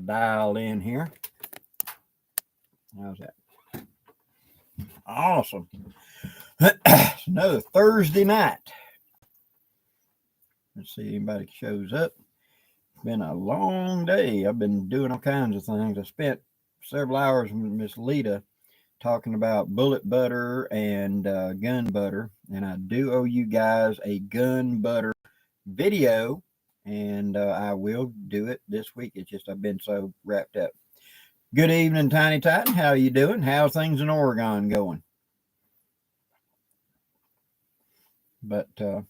dialed in here. How's that? Awesome. It's another Thursday night. Let's see if anybody shows up. It's been a long day. I've been doing all kinds of things. I spent several hours with Miss Lita talking about bullet butter and gun butter. And I do owe you guys a gun butter video. And I will do it this week. It's just I've been so wrapped up. Good evening, Tiny Titan. How are you doing? How's things in Oregon going? But I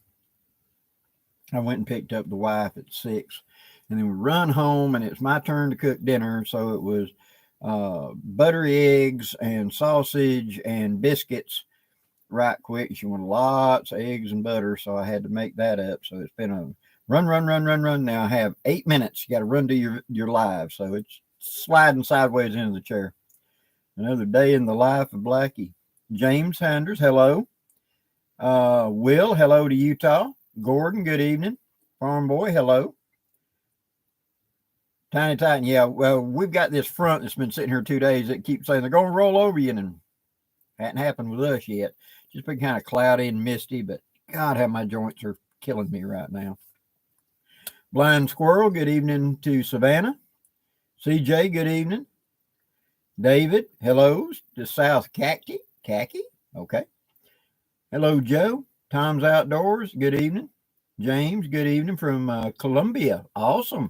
went and picked up the wife at 6. And then we run home, and it's my turn to cook dinner. So it was buttery eggs and sausage and biscuits right quick. She wanted lots of eggs and butter, so I had to make that up. So it's been a run. Now I have 8 minutes. You got to run to your live. So it's sliding sideways into the chair. Another day in the life of Blackie. James Sanders, hello. Will, hello to Utah. Gordon, good evening. Farm Boy, hello. Tiny Titan, yeah, well, we've got this front that's been sitting here 2 days that keeps saying they're going to roll over you, and it hadn't happened with us yet. Just been kind of cloudy and misty, but God, how my joints are killing me right now. Blind Squirrel, good evening to Savannah. CJ, good evening. David, hello to South Khaki, okay. Hello, Joe. Tom's Outdoors, good evening. James, good evening from Columbia. Awesome.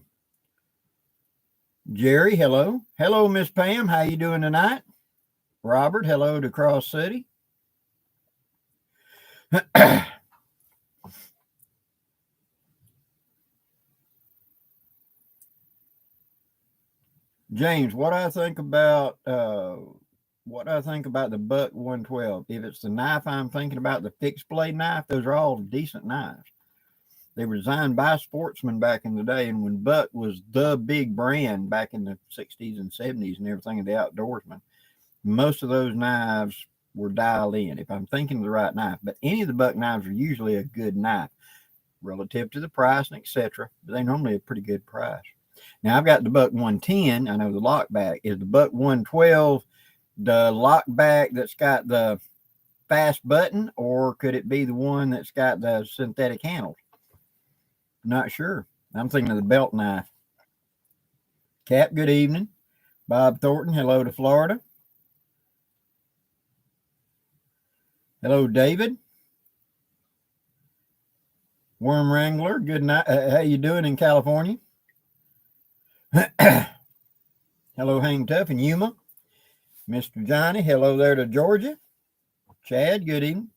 Jerry, hello. Hello, Miss Pam. How you doing tonight? Robert, hello to Cross City. James, what I think about the Buck 112. If it's the knife I'm thinking about, the fixed blade knife, those are all decent knives. They were designed by sportsmen back in the day, and when Buck was the big brand back in the 60s and 70s and everything of the outdoorsman, most of those knives were dialed in, if I'm thinking of the right knife. But any of the Buck knives are usually a good knife relative to the price and etc. But they're normally a pretty good price. Now, I've got the Buck 110. I know the lockback. Is the Buck 112 the lockback that's got the fast button, or could it be the one that's got the synthetic handles? Not sure. I'm thinking of the belt knife. Cap, good evening. Bob Thornton, hello to Florida. Hello, David. Worm Wrangler, good night. How you doing in California? Hello, Hang Tough and Yuma. Mr. Johnny, hello there to Georgia. Chad, good evening.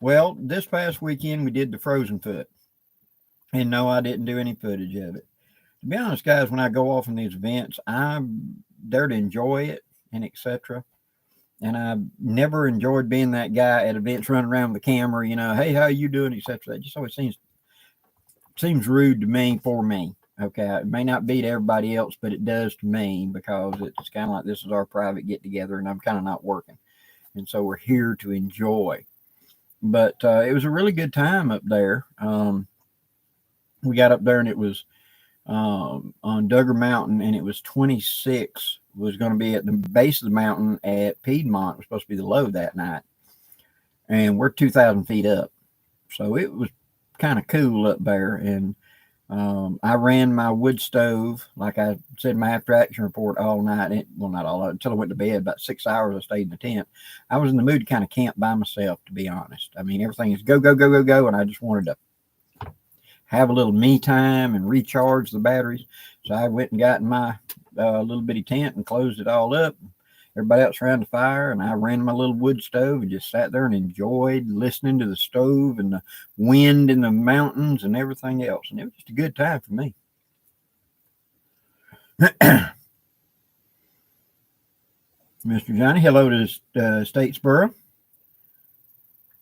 Well, this past weekend we did the Frozen Foot. And no, I didn't do any footage of it. To be honest, guys, when I go off in these events, I'm there to enjoy it and etc. And I never enjoyed being that guy at events running around with the camera, hey, how you doing, etc. That just always seems rude to me for me. Okay, it may not be to everybody else, but it does to me, because it's kind of like this is our private get together and I'm kind of not working. And so we're here to enjoy. But it was a really good time up there. We got up there and it was on Duggar Mountain, and it was 26, was going to be at the base of the mountain at Piedmont. It was supposed to be the low that night. And we're 2,000 feet up. So it was kind of cool up there. And I ran my wood stove, like I said in my after action report, all night. Well, not all night, until I went to bed. About 6 hours I stayed in the tent. I was in the mood to kind of camp by myself, to be honest. I mean, everything is go, and I just wanted to have a little me time and recharge the batteries. So I went and got in my little bitty tent and closed it all up. Everybody else around the fire, and I ran my little wood stove and just sat there and enjoyed listening to the stove and the wind in the mountains and everything else. And it was just a good time for me. Mr. Johnny, hello to Statesboro.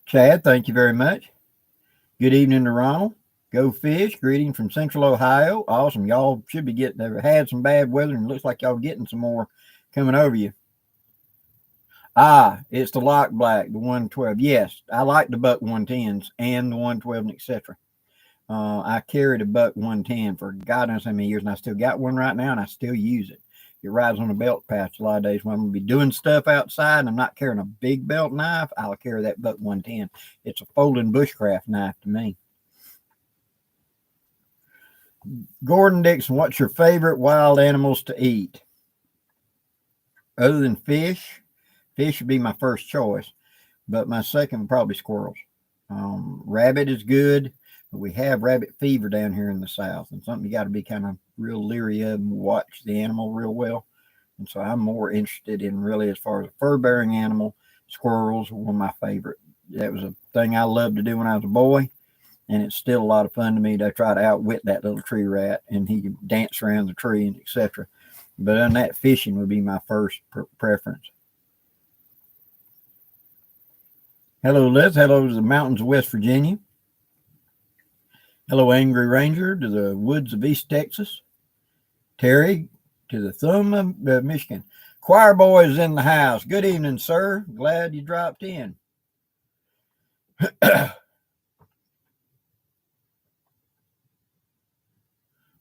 Chad, thank you very much. Good evening to Ronald. Go Fish, greeting from Central Ohio. Awesome. Y'all should be had some bad weather, and it looks like y'all getting some more coming over you. It's the Lock Black, the 112. Yes, I like the Buck 110s and the 112 and etc. I carried a buck 110 for God knows how many years, and I still got one right now, and I still use it. It rides on a belt pouch a lot of days when I'm going to be doing stuff outside and I'm not carrying a big belt knife. I'll carry that buck 110. It's a folding bushcraft knife to me. Gordon Dixon, what's your favorite wild animals to eat? Other than fish, fish would be my first choice, but my second would probably squirrels. Rabbit is good, but we have rabbit fever down here in the south, and something you got to be kind of real leery of and watch the animal real well. And so I'm more interested in really, as far as a fur-bearing animal, squirrels were one of my favorite. That was a thing I loved to do when I was a boy, and it's still a lot of fun to me to try to outwit that little tree rat, and he can dance around the tree and etc. But other than that, fishing would be my first preference. Hello, Liz. Hello to the mountains of West Virginia. Hello, Angry Ranger, to the woods of East Texas. Terry, to the thumb of Michigan. Choir boys in the house. Good evening, sir. Glad you dropped in.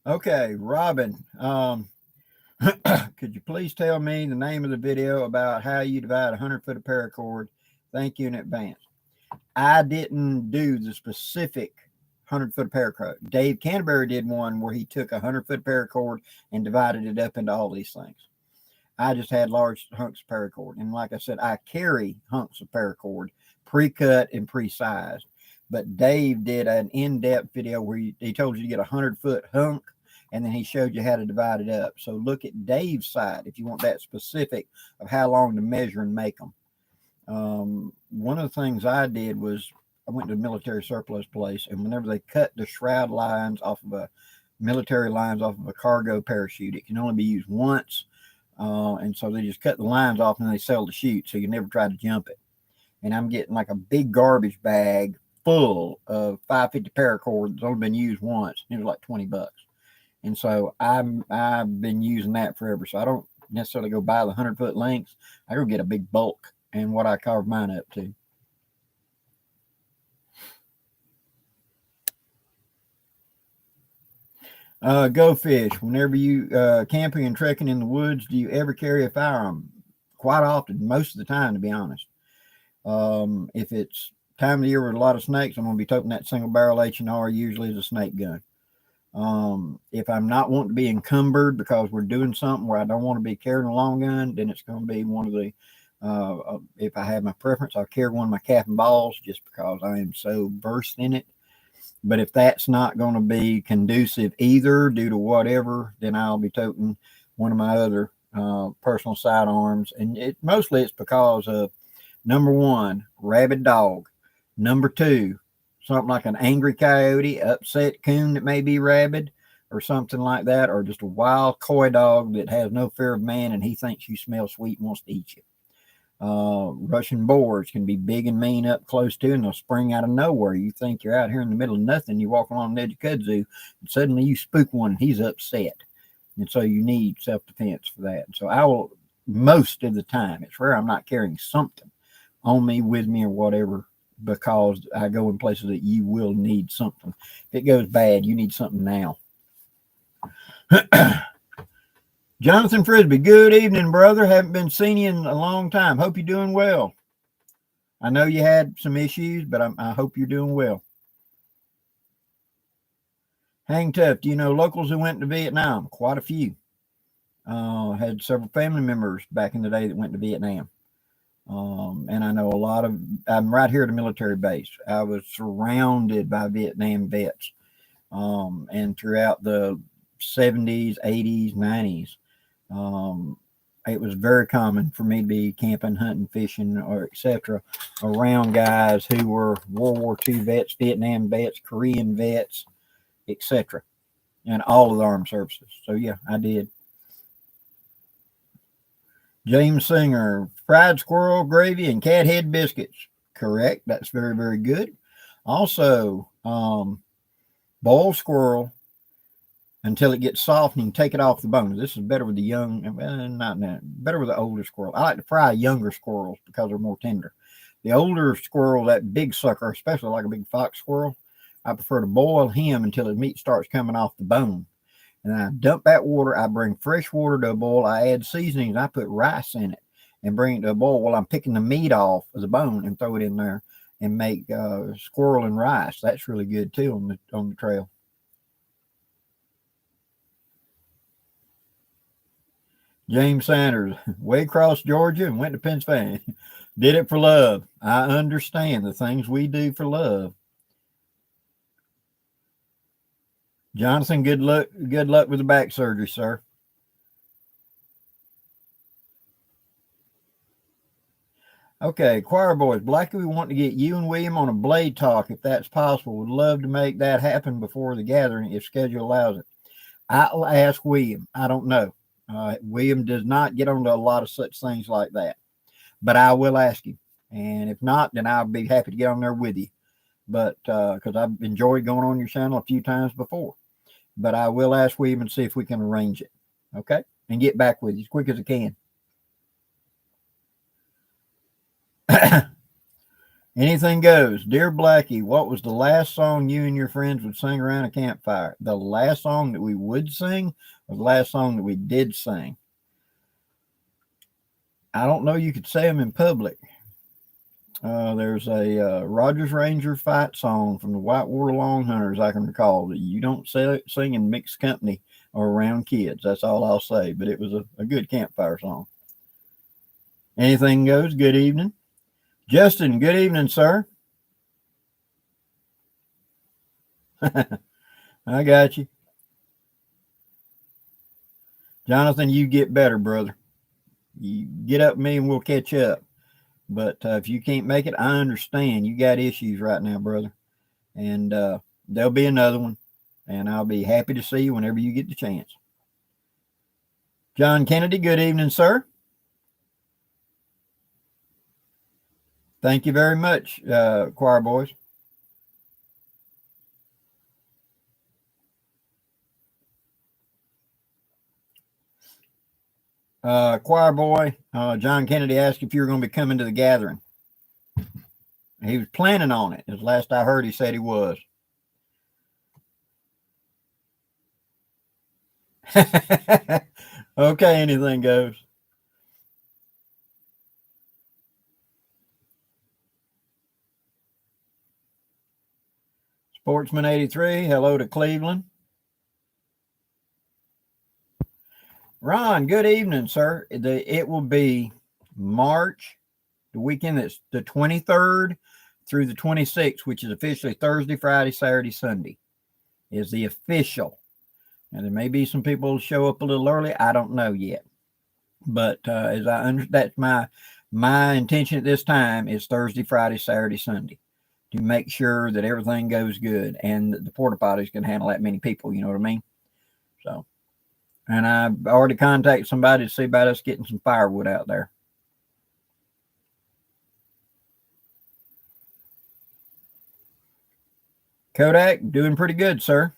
Okay, Robin. Could you please tell me the name of the video about how you divide 100 foot of paracord? Thank you in advance. I didn't do the specific 100 foot of paracord. Dave Canterbury did one where he took 100 foot of paracord and divided it up into all these things. I just had large hunks of paracord. And like I said, I carry hunks of paracord pre-cut and pre-sized. But Dave did an in-depth video where he told you to get a 100 foot hunk, and then he showed you how to divide it up. So look at Dave's side if you want that specific of how long to measure and make them. One of the things I did was I went to a military surplus place, and whenever they cut the shroud lines off of a military lines off of a cargo parachute, it can only be used once. And so they just cut the lines off and they sell the chute, so you never try to jump it. And I'm getting like a big garbage bag full of 550 paracord that's only been used once. It was like $20. And so I've been using that forever. So I don't necessarily go buy the 100 foot lengths. I go get a big bulk and what I carve mine up to. Go fish. Whenever you camping and trekking in the woods, do you ever carry a firearm? Quite often, most of the time, to be honest. If it's time of the year with a lot of snakes, I'm going to be toting that single barrel H&R, usually as a snake gun. If I'm not wanting to be encumbered because we're doing something where I don't want to be carrying a long gun, then it's going to be one of the, if I have my preference, I'll carry one of my cap and balls just because I am so versed in it. But if that's not going to be conducive either due to whatever, then I'll be toting one of my other personal sidearms. And mostly it's because of, number one, rabid dog. Number two, something like an angry coyote, upset coon that may be rabid or something like that, or just a wild coy dog that has no fear of man and he thinks you smell sweet and wants to eat you. Russian boars can be big and mean up close to, and they'll spring out of nowhere. You think you're out here in the middle of nothing, you walk along the edge of kudzu, and suddenly you spook one and he's upset. And so you need self-defense for that. So I will, most of the time, it's rare I'm not carrying something on me, with me, or whatever, because I go in places that you will need something. If it goes bad, you need something now. Jonathan Frisbee, good evening, brother. Haven't been seeing you in a long time. Hope you're doing well. I know you had some issues, but I hope you're doing well. Hang tough. Do you know locals who went to Vietnam? Quite a few. Had several family members back in the day that went to Vietnam. And I know a lot of, I'm right here at a military base. I was surrounded by Vietnam vets. And throughout the 70s, 80s, 90s, it was very common for me to be camping, hunting, fishing, or etc. around guys who were World War II vets, Vietnam vets, Korean vets, etc. and all of the armed services. So yeah, I did. James Singer, fried squirrel gravy and cat head biscuits. Correct. That's very, very good. Also, boiled squirrel until it gets soft and you can take it off the bone. This is better with the young, better with the older squirrel. I like to fry younger squirrels because they're more tender. The older squirrel, that big sucker, especially like a big fox squirrel, I prefer to boil him until his meat starts coming off the bone. And I dump that water. I bring fresh water to a boil. I add seasonings. I put rice in it and bring it to a boil while I'm picking the meat off of the bone and throw it in there and make squirrel and rice. That's really good too on the trail. James Sanders, way across Georgia and went to Pennsylvania. Did it for love. I understand the things we do for love. Jonathan, good luck with the back surgery, sir. Okay, Choir Boys, Blackie, we want to get you and William on a blade talk if that's possible. Would love to make that happen before the gathering if schedule allows it. I'll ask William. I don't know. William does not get onto a lot of such things like that, but I will ask him. And if not, then I'll be happy to get on there with you. But because I've enjoyed going on your channel a few times before, but I will ask William and see if we can arrange it. Okay, and get back with you as quick as I can. Anything goes. Dear Blackie, what was the last song you and your friends would sing around a campfire? The last song that we would sing or the last song that we did sing? I don't know. You could say them in public. There's a Rogers Ranger fight song from the Whitewater Long Hunters I can recall that you don't sing in mixed company or around kids. That's all I'll say. But it was a good campfire song. Anything goes. Good evening. Justin, good evening, sir. I got you. Jonathan, you get better, brother. You get up with me and we'll catch up. But if you can't make it, I understand. You got issues right now, brother. And there'll be another one. And I'll be happy to see you whenever you get the chance. John Kennedy, good evening, sir. Thank you very much, Choir Boys. Choir Boy, John Kennedy asked if you were going to be coming to the gathering. He was planning on it. As last I heard, he said he was. Okay, anything goes. Sportsman 83, hello to Cleveland. Ron, good evening, sir. It will be March, the weekend that's the 23rd through the 26th, which is officially Thursday, Friday, Saturday, Sunday, is the official. Now, there may be some people who show up a little early. I don't know yet. But as I understand, that's my intention at this time is Thursday, Friday, Saturday, Sunday, to make sure that everything goes good and that the porta potties can handle that many people. You know what I mean? So, and I've already contacted somebody to see about us getting some firewood out there. Kodak, doing pretty good, sir.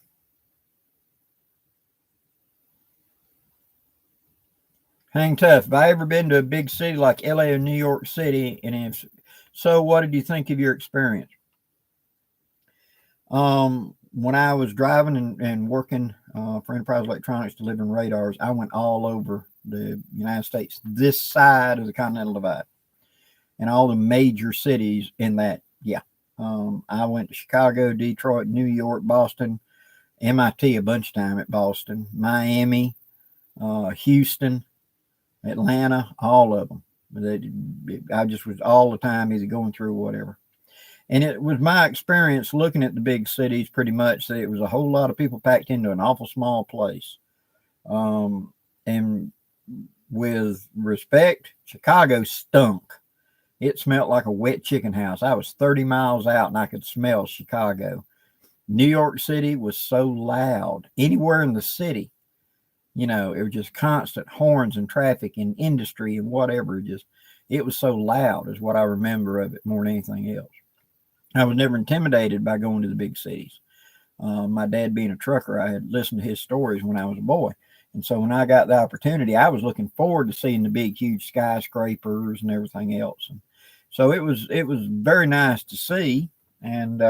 Hang tough. Have I ever been to a big city like LA or New York City? And if so, what did you think of your experience? When I was driving and working for Enterprise Electronics delivering radars, I went all over the United States, this side of the Continental Divide, and all the major cities in that. Yeah. I went to Chicago, Detroit, New York, Boston, MIT a bunch of time at Boston, Miami, Houston, Atlanta, all of them. I just was all the time either going through or whatever. And it was my experience looking at the big cities pretty much that it was a whole lot of people packed into an awful small place. And with respect, Chicago stunk. It smelled like a wet chicken house. I was 30 miles out and I could smell Chicago. New York City was so loud. Anywhere in the city, you know, it was just constant horns and traffic and industry and whatever. It was so loud is what I remember of it more than anything else. I was never intimidated by going to the big cities. My dad being a trucker, I had listened to his stories when I was a boy. And so when I got the opportunity, I was looking forward to seeing the big, huge skyscrapers and everything else. And so it was very nice to see. And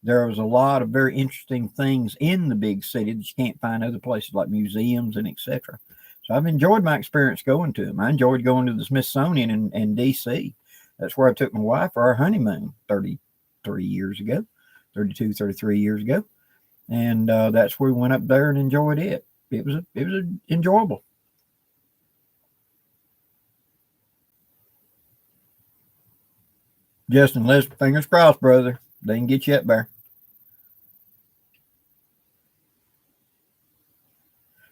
There was a lot of very interesting things in the big city that you can't find other places like museums and etc. So I've enjoyed my experience going to them. I enjoyed going to the Smithsonian in D.C. That's where I took my wife for our honeymoon 33 years ago, 32, 33 years ago. And that's where we went up there and enjoyed it. It was enjoyable. Justin, let's fingers crossed, brother. They can get you up there.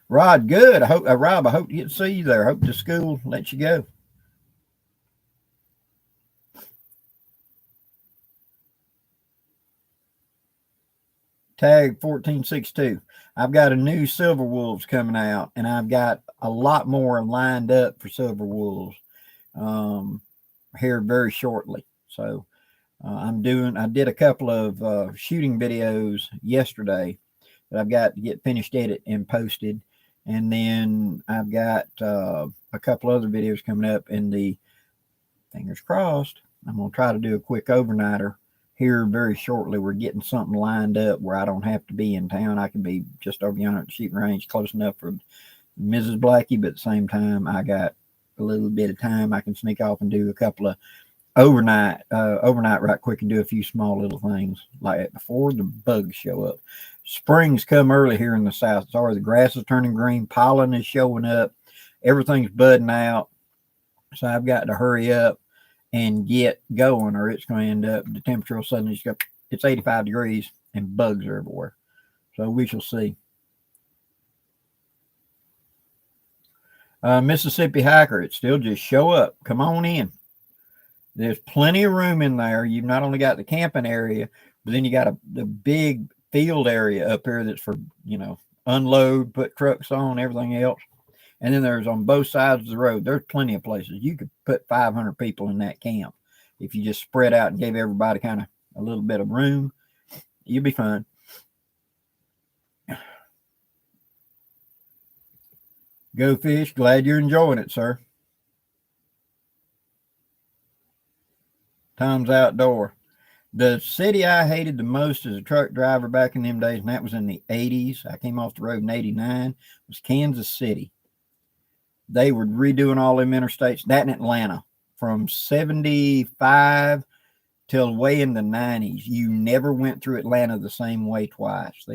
Rod, good. I hope, Rob, I hope to get to see you there. I hope the school lets you go. Tag 1462. I've got a new Silver Wolves coming out, and I've got a lot more lined up for Silver Wolves here very shortly. So I did a couple of shooting videos yesterday that I've got to get finished edit and posted. And then I've got a couple other videos coming up in the, fingers crossed, I'm going to try to do a quick overnighter here very shortly. We're getting something lined up where I don't have to be in town. I can be just over yonder at the shooting range, close enough for Mrs. Blackie, but at the same time, I got a little bit of time. I can sneak off and do a couple of overnight right quick and do a few small little things like that before the bugs show up. Spring's come early here in the south. Sorry, the grass is turning green, pollen is showing up, everything's budding out. So I've got to hurry up and get going, or it's going to end up the temperature will suddenly go. It's 85 degrees and bugs are everywhere. So we shall see. Mississippi Hiker, it's still just show up. Come on in. There's plenty of room in there. You've not only got the camping area, but then you got the big field area up here that's for, unload, put trucks on, everything else. And then there's on both sides of the road, there's plenty of places. You could put 500 people in that camp. If you just spread out and gave everybody kind of a little bit of room, you'll be fine. Go Fish, glad you're enjoying it, sir. Tom's Outdoor. The city I hated the most as a truck driver back in them days, and that was in the 80s. I came off the road in 89, was Kansas City. They were redoing all them interstates. That in Atlanta from 75 till way in the 90s. You never went through Atlanta the same way twice.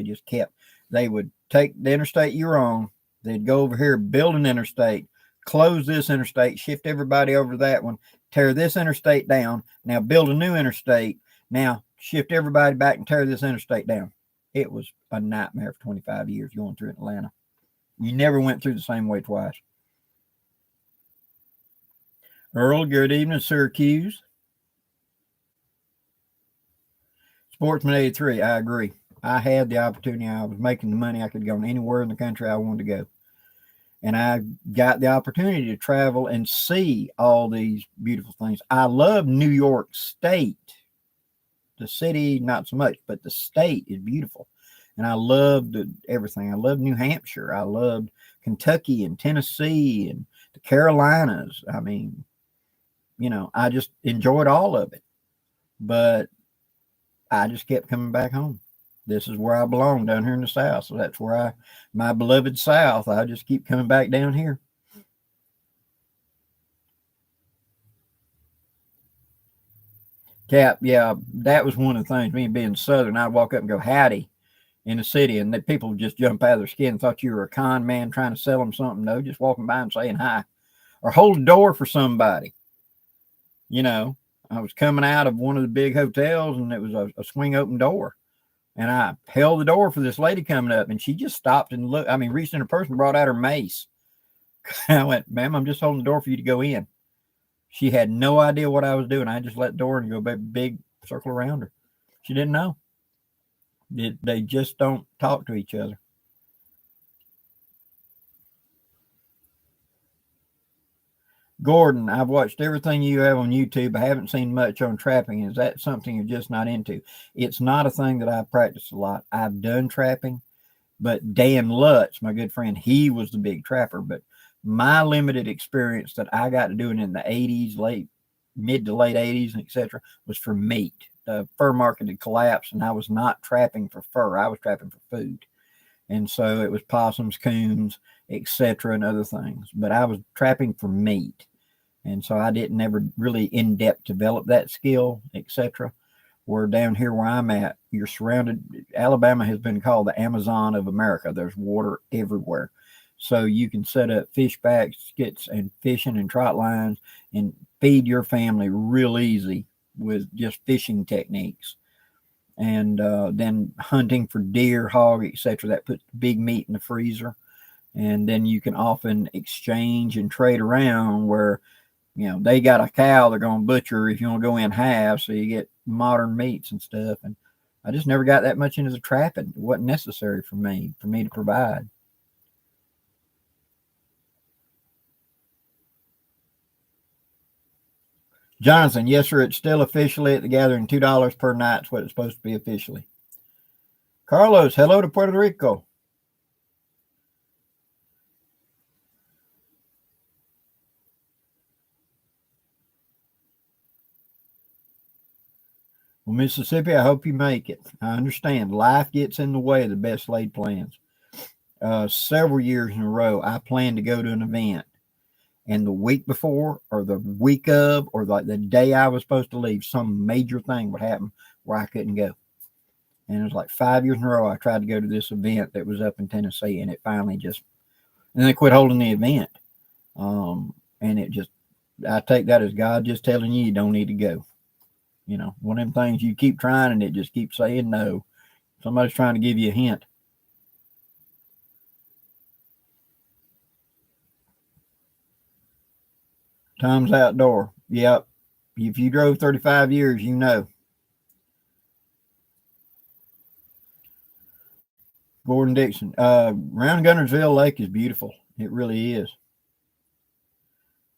They would take the interstate you're on. They'd go over here, build an interstate, close this interstate, shift everybody over to that one, tear this interstate down. Now build a new interstate. Now shift everybody back and tear this interstate down. It was a nightmare for 25 years going through Atlanta. You never went through the same way twice. Earl, good evening, Syracuse. Sportsman 83, I agree. I had the opportunity. I was making the money. I could go anywhere in the country I wanted to go. And I got the opportunity to travel and see all these beautiful things. I love New York State. The city, not so much, but the state is beautiful. And I loved everything. I loved New Hampshire. I loved Kentucky and Tennessee and the Carolinas. I mean, I just enjoyed all of it. But I just kept coming back home. This is where I belong, down here in the South. So that's where my beloved South, I just keep coming back down here. Cap, yeah, that was one of the things, me being Southern, I'd walk up and go, howdy, in the city, and the people would just jump out of their skin and thought you were a con man trying to sell them something. No, just walking by and saying hi. Or hold the door for somebody. I was coming out of one of the big hotels, and it was a swing open door. And I held the door for this lady coming up, and she just stopped and looked. I mean, reached in her purse and brought out her mace. I went, ma'am, I'm just holding the door for you to go in. She had no idea what I was doing. I just let the door and go big circle around her. She didn't know. They just don't talk to each other. Gordon, I've watched everything you have on YouTube. I haven't seen much on trapping. Is that something you're just not into? It's not a thing that I've practiced a lot. I've done trapping, but Dan Lutz, my good friend, he was the big trapper. But my limited experience that I got to doing in the 80s, mid to late 80s, and etc., was for meat. fur market had collapsed, and I was not trapping for fur. I was trapping for food. And so it was possums, coons, etc., and other things. But I was trapping for meat. And so I didn't ever really in-depth develop that skill, etc. Where down here where I'm at, you're surrounded. Alabama has been called the Amazon of America. There's water everywhere. So you can set up fish baskets and fishing and trot lines and feed your family real easy with just fishing techniques. And then hunting for deer, hog, etc. That puts big meat in the freezer. And then you can often exchange and trade around where, they got a cow they're going to butcher if you want to go in half, so you get modern meats and stuff. And I just never got that much into the trapping. It wasn't necessary for me to provide. Jonathan, yes, sir. It's still officially at the gathering $2 per night is what it's supposed to be officially. Carlos, hello to Puerto Rico. Well, Mississippi, I hope you make it. I understand life gets in the way of the best laid plans. Several years in a row, I planned to go to an event. And the week before or the week of or like the day I was supposed to leave, some major thing would happen where I couldn't go. And it was like 5 years in a row I tried to go to this event that was up in Tennessee, and it finally just, and they quit holding the event. And it just, I take that as God just telling you don't need to go. One of them things you keep trying and it just keeps saying no. Somebody's trying to give you a hint. Tom's Outdoor. Yep. If you drove 35 years, you know. Gordon Dixon. Around Gunnersville Lake is beautiful. It really is.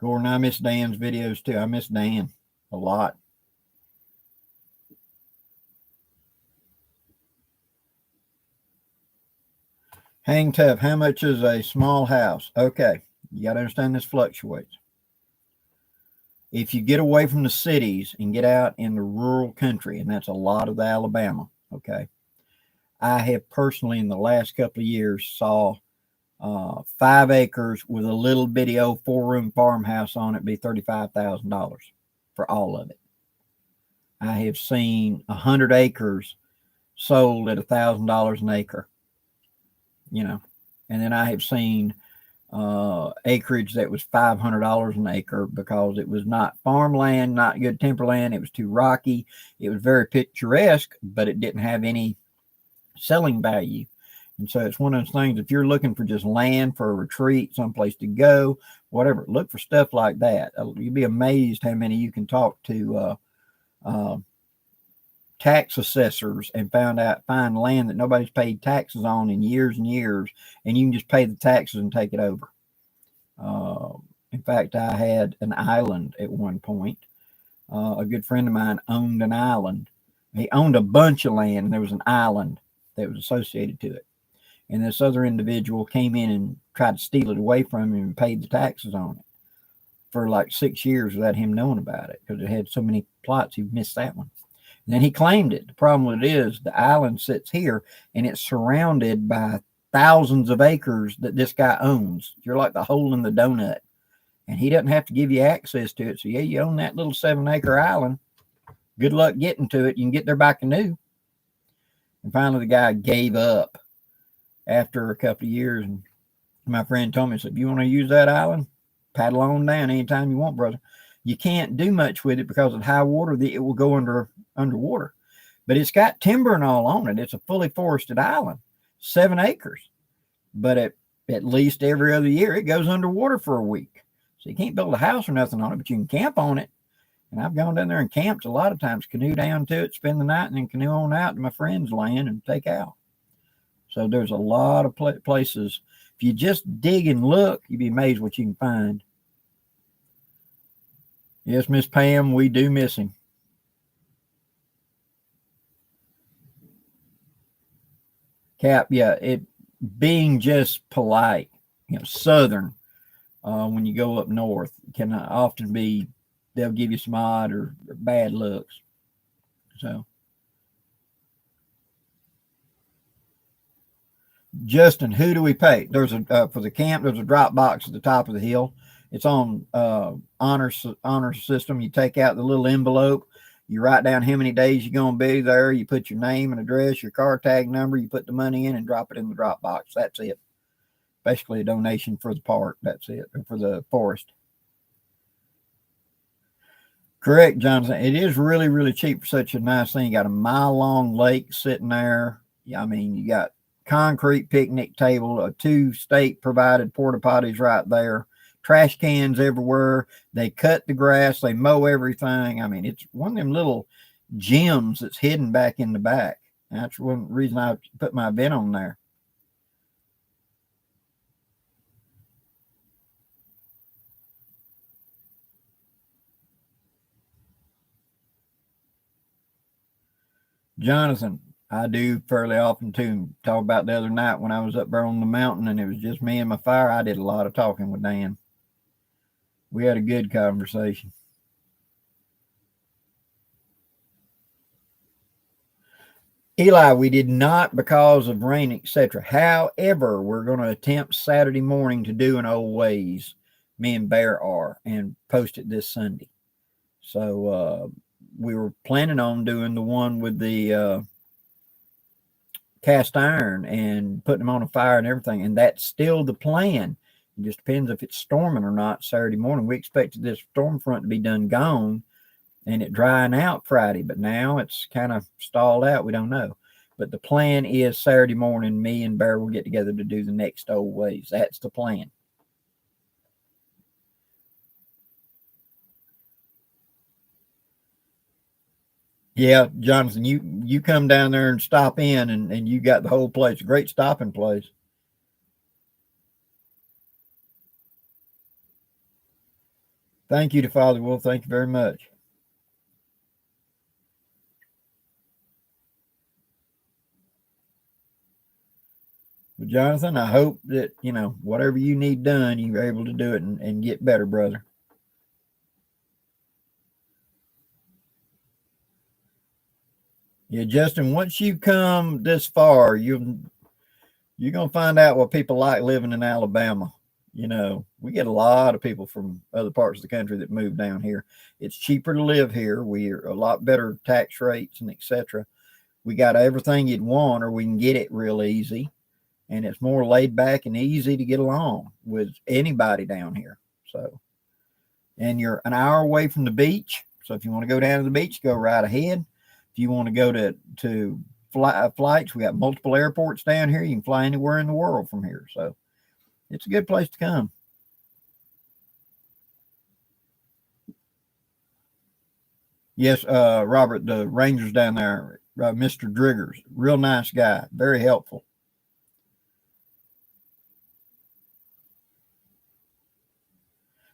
Gordon, I miss Dan's videos too. I miss Dan a lot. Hang tough. How much is a small house? Okay. You got to understand this fluctuates. If you get away from the cities and get out in the rural country, and that's a lot of the Alabama, okay, I have personally in the last couple of years saw 5 acres with a little bitty old 4-room farmhouse on it be $35,000 for all of it. I have seen 100 acres sold at $1,000 an acre, and then I have seen acreage that was $500 an acre because it was not farmland, not good timberland. It was too rocky. It was very picturesque, but it didn't have any selling value. And so it's one of those things, if you're looking for just land for a retreat, someplace to go, whatever, look for stuff like that. You'd be amazed how many you can talk to tax assessors and find land that nobody's paid taxes on in years and years, and you can just pay the taxes and take it over. In fact, I had an island at one point. A good friend of mine owned an island. He owned a bunch of land, and there was an island that was associated to it. And this other individual came in and tried to steal it away from him and paid the taxes on it for like 6 years without him knowing about it because it had so many plots, he missed that one. And then he claimed it. The problem with it is the island sits here and it's surrounded by thousands of acres that this guy owns. You're like the hole in the donut. And he doesn't have to give you access to it. So yeah, you own that little 7-acre island. Good luck getting to it. You can get there by canoe. And finally the guy gave up after a couple of years. And my friend told me, said, if you want to use that island, paddle on down anytime you want, brother. You can't do much with it because of high water. It will go underwater. But it's got timber and all on it. It's a fully forested island, 7 acres. But at least every other year, it goes underwater for a week. So you can't build a house or nothing on it, but you can camp on it. And I've gone down there and camped a lot of times, canoe down to it, spend the night, and then canoe on out to my friend's land and take out. So there's a lot of places. If you just dig and look, you'd be amazed what you can find. Yes, Miss Pam, we do miss him. Cap, yeah, it being just polite, Southern, when you go up north, can often be, they'll give you some odd or bad looks. So, Justin, who do we pay? There's a for the camp. There's a drop box at the top of the hill. It's on honor system. You take out the little envelope. You write down how many days you're going to be there. You put your name and address, your car tag number. You put the money in and drop it in the drop box. That's it. Basically a donation for the park. That's it. Or for the forest. Correct, Jonathan. It is really, really cheap for such a nice thing. You got a mile-long lake sitting there. I mean, you got concrete picnic table, 2 state-provided porta potties right there, trash cans everywhere. They cut the grass. They mow everything. I mean, it's one of them little gems that's hidden back in the back. That's one reason I put my event on there. Jonathan, I do fairly often too. Talk about the other night when I was up there on the mountain and it was just me and my fire. I did a lot of talking with Dan. We had a good conversation. Eli, we did not because of rain, etc. However, we're going to attempt Saturday morning to do an old ways. Me and Bear are, and post it this Sunday. So we were planning on doing the one with the cast iron and putting them on a fire and everything, and that's still the plan. It just depends if it's storming or not Saturday morning. We expected this storm front to be gone and it drying out Friday, but now it's kind of stalled out. We don't know. But the plan is Saturday morning, me and Bear will get together to do the next old ways. That's the plan. Yeah, Jonathan, you come down there and stop in, and you got the whole place. A great stopping place. Thank you to Father Wolf. Thank you very much. But Jonathan, I hope that, whatever you need done, you're able to do it and get better, brother. Yeah, Justin, once you come this far, you're gonna find out what people like living in Alabama. We get a lot of people from other parts of the country that move down here. It's cheaper to live here. We're a lot better tax rates and etc. We got everything you'd want, or we can get it real easy, and it's more laid back and easy to get along with anybody down here. So, and you're an hour away from the beach. So if you want to go down to the beach, go right ahead. If you want to go to flights, we got multiple airports down here. You can fly anywhere in the world from here. So it's a good place to come. Yes, Robert, the Rangers down there, Mr. Driggers, real nice guy, very helpful.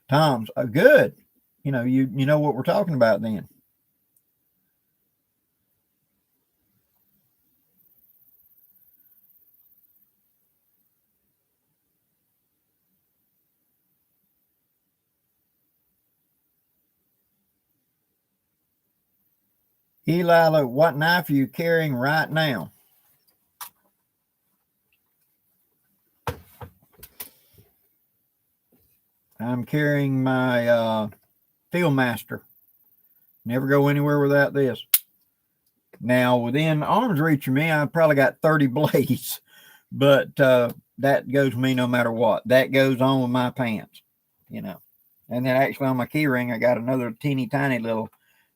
Tom's good. You know what we're talking about then. Eli, what knife are you carrying right now? I'm carrying my Fieldmaster. Never go anywhere without this. Now, within arm's reach of me, I've probably got 30 blades, but that goes with me no matter what. That goes on with my pants, And then actually on my key ring, I got another teeny tiny little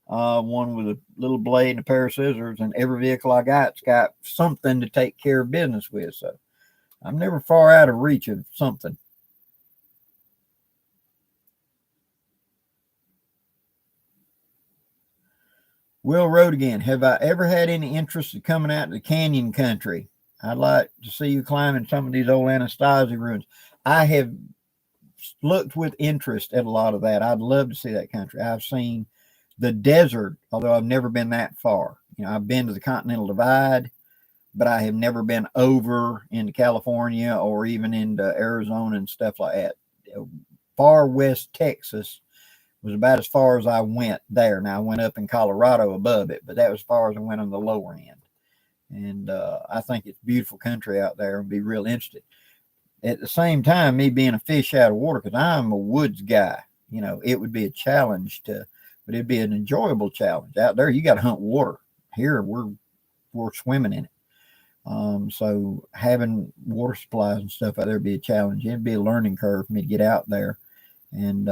one with a little blade and a pair of scissors, and every vehicle I got's got something to take care of business with. So I'm never far out of reach of something. Will Road again. Have I ever had any interest in coming out to the canyon country? I'd like to see you climbing some of these old Anastasia ruins. I have looked with interest at a lot of that. I'd love to see that country. I've seen the desert, although I've never been that far. I've been to the Continental Divide, but I have never been over into California or even into Arizona and stuff like that. Far west Texas was about as far as I went there. Now I went up in Colorado above it, but that was as far as I went on the lower end. And I think it's beautiful country out there and be real interested. At the same time, me being a fish out of water, because I'm a woods guy, you know, it would be a challenge to, but it'd be an enjoyable challenge. Out there, you got to hunt water. Here, we're swimming in it. So having water supplies and stuff out there would be a challenge. It'd be a learning curve for me to get out there and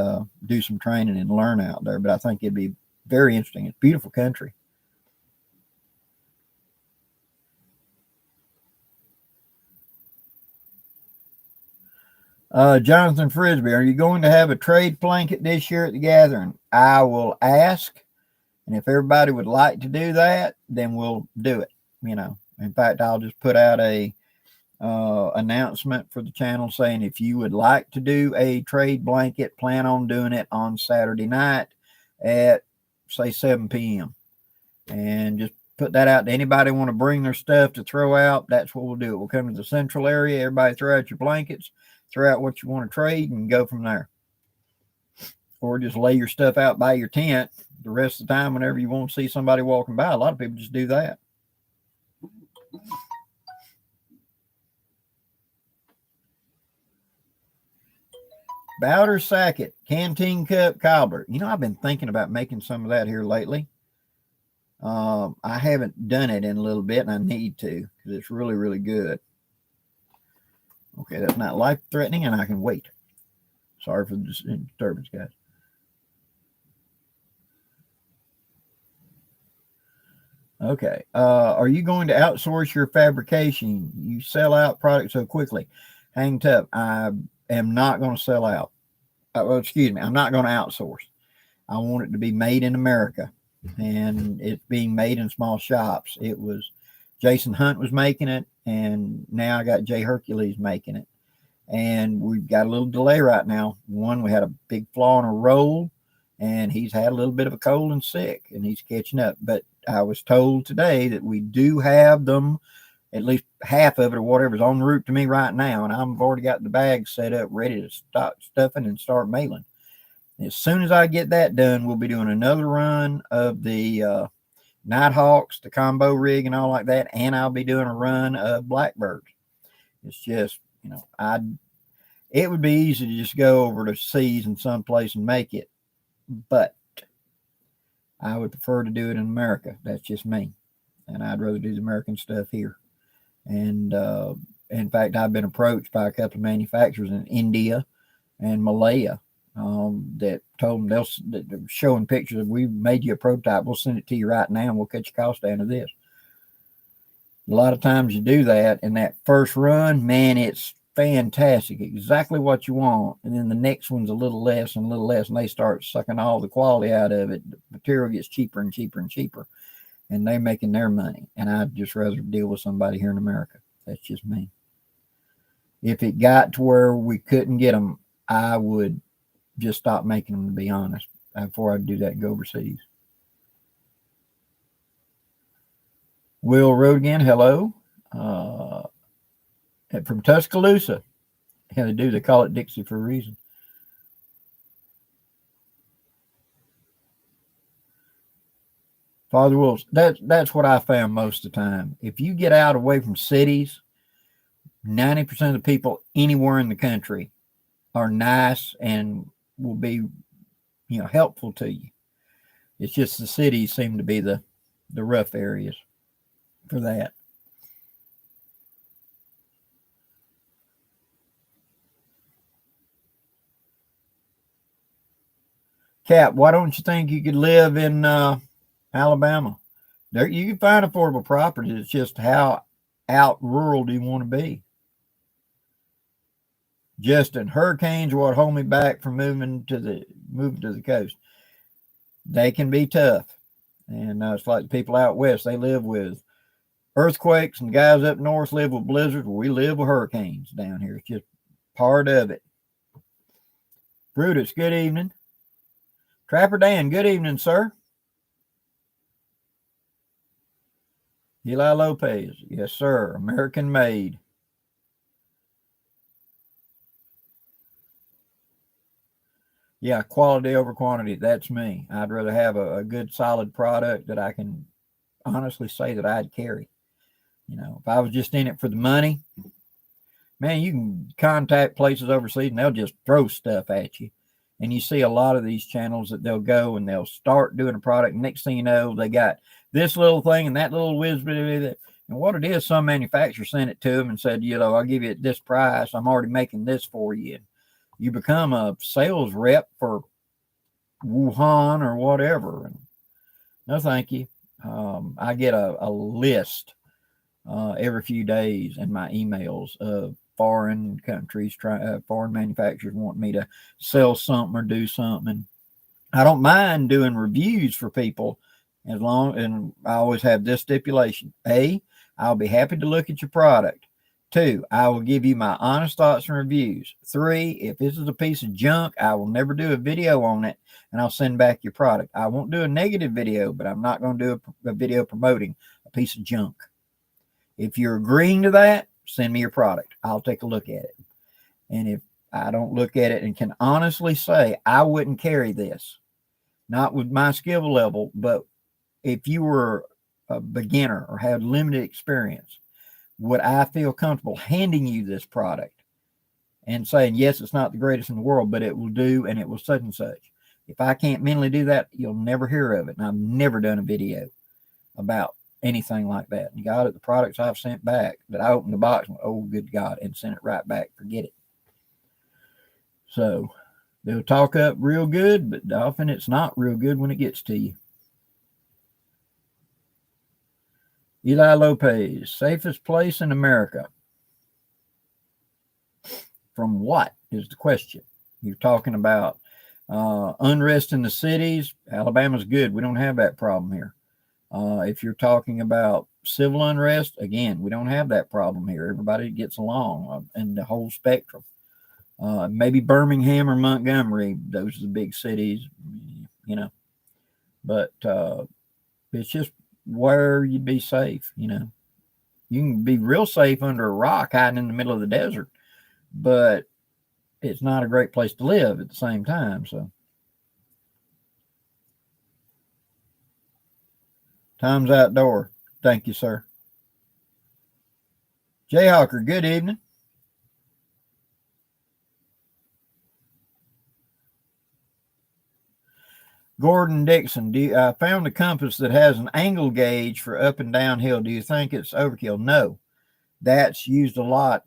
do some training and learn out there. But I think it'd be very interesting. It's beautiful country. Jonathan Frisbee, are you going to have a trade blanket this year at the gathering? I will ask, and if everybody would like to do that, then we'll do it. You know, in fact, I'll just put out a announcement for the channel saying if you would like to do a trade blanket, plan on doing it on Saturday night at say 7 p.m. and just put that out to anybody want to bring their stuff to throw out. That's what we'll do. We'll come to the central area. Everybody throw out your blankets, throw out what you want to trade, and go from there. Or just lay your stuff out by your tent the rest of the time whenever you want to see somebody walking by. A lot of people just do that. Bowder Sackett, Canteen Cup Cobbler. You know, I've been thinking about making some of that here lately. I haven't done it in a little bit, and I need to because it's really, really good. Okay, that's not life-threatening, and I can wait. Sorry for the disturbance, guys. Okay. Are you going to outsource your fabrication? You sell out products so quickly. Hang tough. I am not going to sell out. Well, excuse me. I'm not going to outsource. I want it to be made in America, and it's being made in small shops. It was Jason Hunt was making it, and now I got Jay Hercules making it. And we've got a little delay right now. One, we had a big flaw in a roll, and he's had a little bit of a cold and sick, and he's catching up. But I was told today that we do have them, at least half of it or whatever is en route to me right now, and I've already got the bag set up, ready to stop stuffing and start mailing. As soon as I get that done, we'll be doing another run of the Nighthawks, the combo rig and all like that, and I'll be doing a run of Blackbirds. It's just, you know, it would be easy to just go over to Seas in someplace and make it, but I would prefer to do it in America. That's just me, and I'd rather do the American stuff here. And in fact, I've been approached by a couple of manufacturers in India and Malaya that told them they're showing pictures of, we made you a prototype, we'll send it to you right now, and we'll cut your cost down to this. A lot of times you do that, and that first run, man, it's fantastic, exactly what you want, and then the next one's a little less and a little less, and they start sucking all the quality out of it. The material gets cheaper and cheaper and cheaper, and they're making their money, and I'd just rather deal with somebody here in America. That's just me. If it got to where we couldn't get them, I would just stop making them, to be honest, before I'd do that and go overseas. Will Rodigan, hello. From Tuscaloosa. Yeah, they do. They call it Dixie for a reason. Father Wolves, that's what I found most of the time. If you get out away from cities, 90% of the people anywhere in the country are nice and will be, you know, helpful to you. It's just the cities seem to be the rough areas for that. Cap, why don't you think you could live in Alabama? There, you can find affordable property. It's just how out rural do you want to be? Justin, hurricanes are what hold me back from moving to the coast. They can be tough, and it's like the people out west. They live with earthquakes, and the guys up north live with blizzards. We live with hurricanes down here. It's just part of it. Brutus, good evening. Trapper Dan, good evening, sir. Eli Lopez, yes, sir. American made. Yeah, quality over quantity. That's me. I'd rather have a good solid product that I can honestly say that I'd carry. You know, if I was just in it for the money, man, you can contact places overseas and they'll just throw stuff at you. And you see a lot of these channels that they'll go and they'll start doing a product. Next thing you know, they got this little thing and that little whiz. And what it is, some manufacturer sent it to them and said, you know, I'll give you at this price. I'm already making this for you. You become a sales rep for Wuhan or whatever. And no, thank you. I get a list every few days in my emails of foreign countries, foreign manufacturers want me to sell something or do something. And I don't mind doing reviews for people as long, and I always have this stipulation. A, I'll be happy to look at your product. 2, I will give you my honest thoughts and reviews. 3, if this is a piece of junk, I will never do a video on it, and I'll send back your product. I won't do a negative video, but I'm not going to do a video promoting a piece of junk. If you're agreeing to that, send me your product. I'll take a look at it. And if I don't look at it and can honestly say, I wouldn't carry this, not with my skill level, but if you were a beginner or had limited experience, would I feel comfortable handing you this product and saying, yes, it's not the greatest in the world, but it will do and it will such and such. If I can't mentally do that, you'll never hear of it. And I've never done a video about anything like that. You got it, the products I've sent back that I opened the box and, oh, good God, and sent it right back. Forget it. So they'll talk up real good, but often it's not real good when it gets to you. Eli Lopez, safest place in America. From what is the question? You're talking about unrest in the cities. Alabama's good. We don't have that problem here. If you're talking about civil unrest, again, we don't have that problem here. Everybody gets along in the whole spectrum. Maybe Birmingham or Montgomery, those are the big cities, you know. But it's just where you'd be safe, you know. You can be real safe under a rock hiding in the middle of the desert, but it's not a great place to live at the same time. So Tom's Outdoor. Thank you, sir. Jayhawker, good evening. Gordon Dixon, I found a compass that has an angle gauge for up and downhill. Do you think it's overkill? No. That's used a lot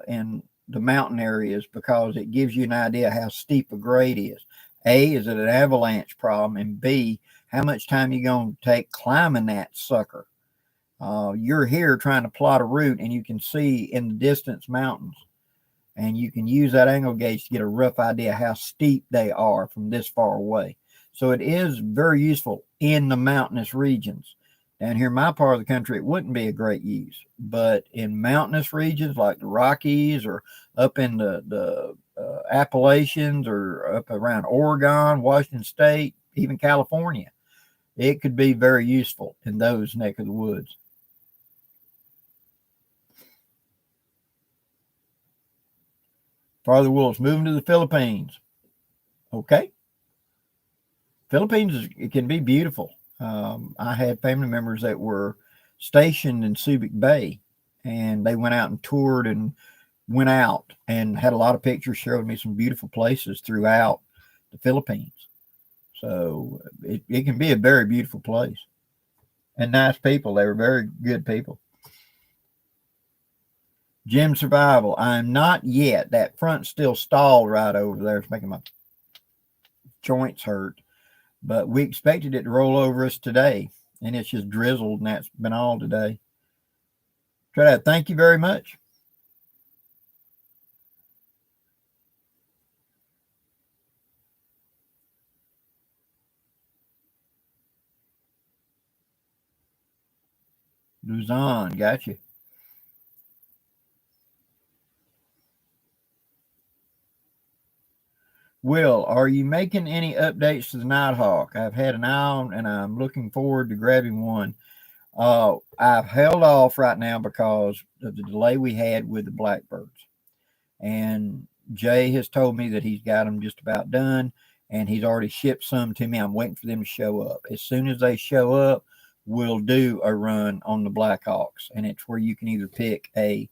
in the mountain areas because it gives you an idea how steep a grade is. A, is it an avalanche problem? And B, how much time you going to take climbing that sucker? You're here trying to plot a route and you can see in the distance mountains. And you can use that angle gauge to get a rough idea how steep they are from this far away. So it is very useful in the mountainous regions. Down here in my part of the country, it wouldn't be a great use. But in mountainous regions like the Rockies or up in the Appalachians or up around Oregon, Washington State, even California, it could be very useful in those neck of the woods. Father Wolves, moving to the Philippines. Okay. Philippines, it can be beautiful. I had family members that were stationed in Subic Bay, and they went out and toured and went out and had a lot of pictures, showed me some beautiful places throughout the Philippines. So it can be a very beautiful place. And nice people. They were very good people. Jim Survival, I'm not yet. That front's still stalled right over there. It's making my joints hurt. But we expected it to roll over us today, and it's just drizzled, and that's been all today. Try that. Thank you very much. Luzon, got you. Will, are you making any updates to the Nighthawk? I've had an eye on, and I'm looking forward to grabbing one. I've held off right now because of the delay we had with the blackbirds. And Jay has told me that he's got them just about done, and he's already shipped some to me. I'm waiting for them to show up. As soon as they show up, we'll do a run on the Blackhawks, and it's where you can either pick a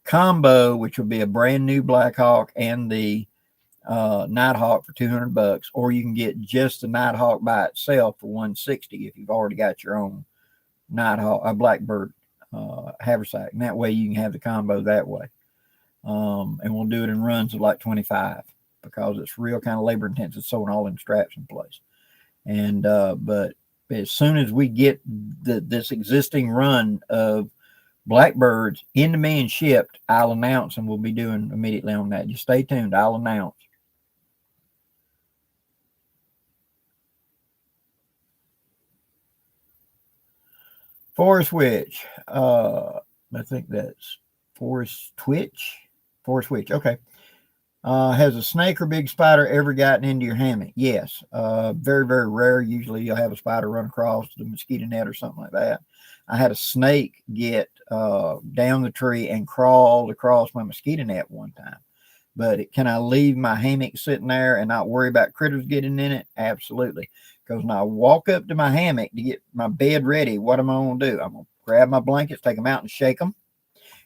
combo, which will be a brand new Blackhawk and the Nighthawk for $200, or you can get just the Nighthawk by itself for $160 if you've already got your own Nighthawk, a Blackbird haversack, and that way you can have the combo that way. And we'll do it in runs of like 25 because it's real kind of labor intensive sewing all them straps in place. And but as soon as we get this existing run of Blackbirds into me and shipped, I'll announce, and we'll be doing immediately on that. Just stay tuned. I'll announce. Forest Witch. I think that's Forest Twitch. Forest Witch. Okay. Has a snake or big spider ever gotten into your hammock? Yes. Very, very rare. Usually you'll have a spider run across the mosquito net or something like that. I had a snake get down the tree and crawled across my mosquito net one time. But can I leave my hammock sitting there and not worry about critters getting in it? Absolutely. Because when I walk up to my hammock to get my bed ready, what am I going to do? I'm going to grab my blankets, take them out and shake them.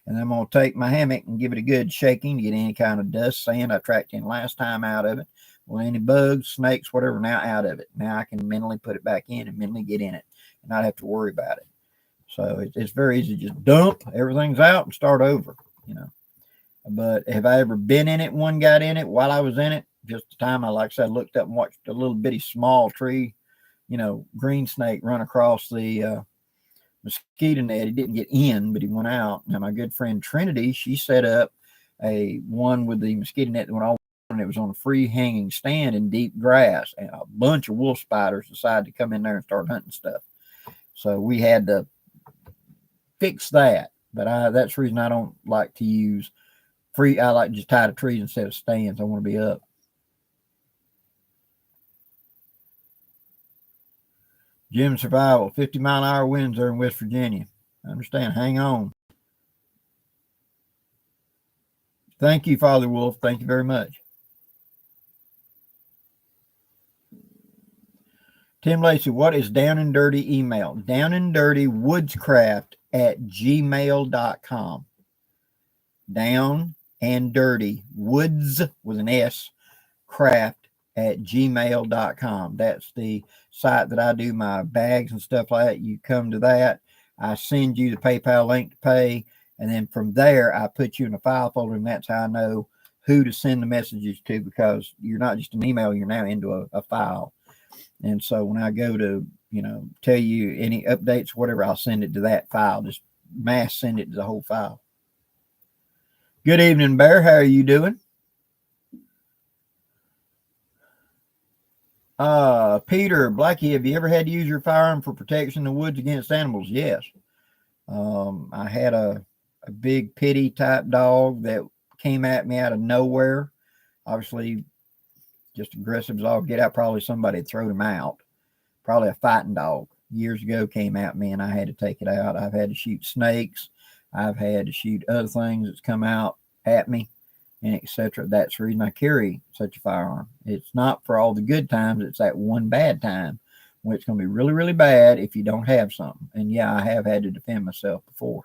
And then I'm going to take my hammock and give it a good shaking to get any kind of dust, sand I tracked in last time out of it. Well, any bugs, snakes, whatever, now out of it. Now I can mentally put it back in and mentally get in it and not have to worry about it. So it's very easy to just dump, everything's out and start over, you know. But have I ever been in it? One got in it while I was in it. Just the time I, like I said, looked up and watched a little bitty small tree, you know, green snake run across the mosquito net. He didn't get in, but he went out. Now my good friend Trinity, she set up a one with the mosquito net that went all, and it was on a free hanging stand in deep grass, and a bunch of wolf spiders decided to come in there and start hunting stuff. So we had to fix that. But that's the reason I don't like to use free. I like to just tie to trees instead of stands. I want to be up. Gym survival, 50-mile-an-hour winds there in West Virginia. I understand. Hang on. Thank you, Father Wolf. Thank you very much. Tim Lacey, what is down and dirty email? Down and dirty woodscraft@gmail.com. Down and dirty woods with an S craft@gmail.com. That's the site that I do my bags and stuff like that. You come to that, I send you the PayPal link to pay, and then from there I put you in a file folder, and that's how I know who to send the messages to, because you're not just an email, you're now into a file. And so when I go to, you know, tell you any updates, whatever, I'll send it to that file. Just mass send it to the whole file. Good evening, Bear. How are you doing? Peter, Blackie, have you ever had to use your firearm for protection in the woods against animals? Yes. I had a big pity type dog that came at me out of nowhere. Obviously, just aggressive as all get out. Probably somebody had thrown him out. Probably a fighting dog. Years ago came at me and I had to take it out. I've had to shoot snakes. I've had to shoot other things that's come out at me, and etc. That's the reason I carry such a firearm. It's not for all the good times. It's that one bad time when it's going to be really, really bad if you don't have something. And yeah, I have had to defend myself before.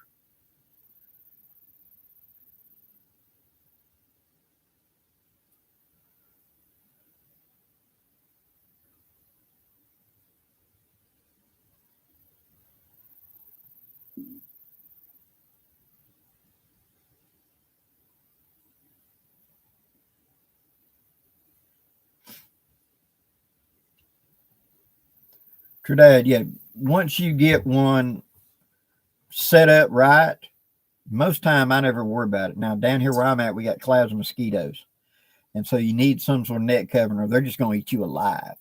Trinidad, yeah. Once you get one set up right, most time I never worry about it. Now down here where I'm at, we got clouds of mosquitoes, and so you need some sort of net covering, or they're just going to eat you alive.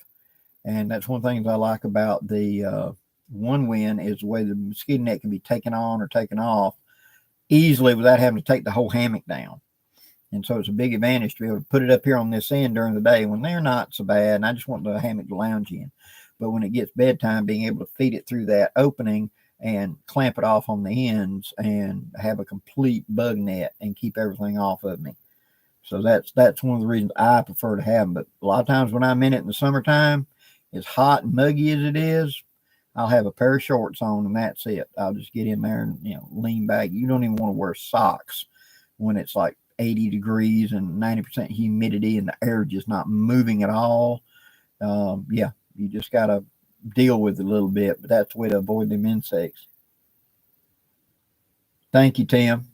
And that's one thing I like about the one wind is the way the mosquito net can be taken on or taken off easily without having to take the whole hammock down. And so it's a big advantage to be able to put it up here on this end during the day when they're not so bad. And I just want the hammock to lounge in. But when it gets bedtime, being able to feed it through that opening and clamp it off on the ends and have a complete bug net and keep everything off of me. So that's one of the reasons I prefer to have them. But a lot of times when I'm in it in the summertime, as hot and muggy as it is, I'll have a pair of shorts on and that's it. I'll just get in there and lean back. You don't even want to wear socks when it's like 80 degrees and 90% humidity and the air just not moving at all. Yeah, you just got to deal with it a little bit, but that's the way to avoid them insects. Thank you, Tim.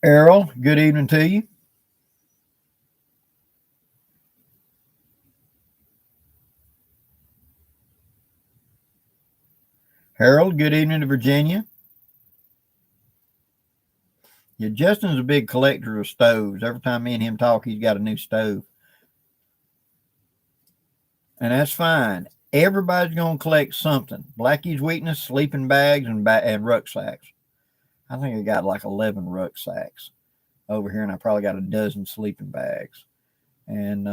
Errol, good evening to you. Harold, good evening to Virginia. Yeah, Justin's a big collector of stoves. Every time me and him talk, he's got a new stove. And that's fine. Everybody's going to collect something. Blackie's weakness, sleeping bags, and rucksacks. I think I got like 11 rucksacks over here, and I probably got a dozen sleeping bags. And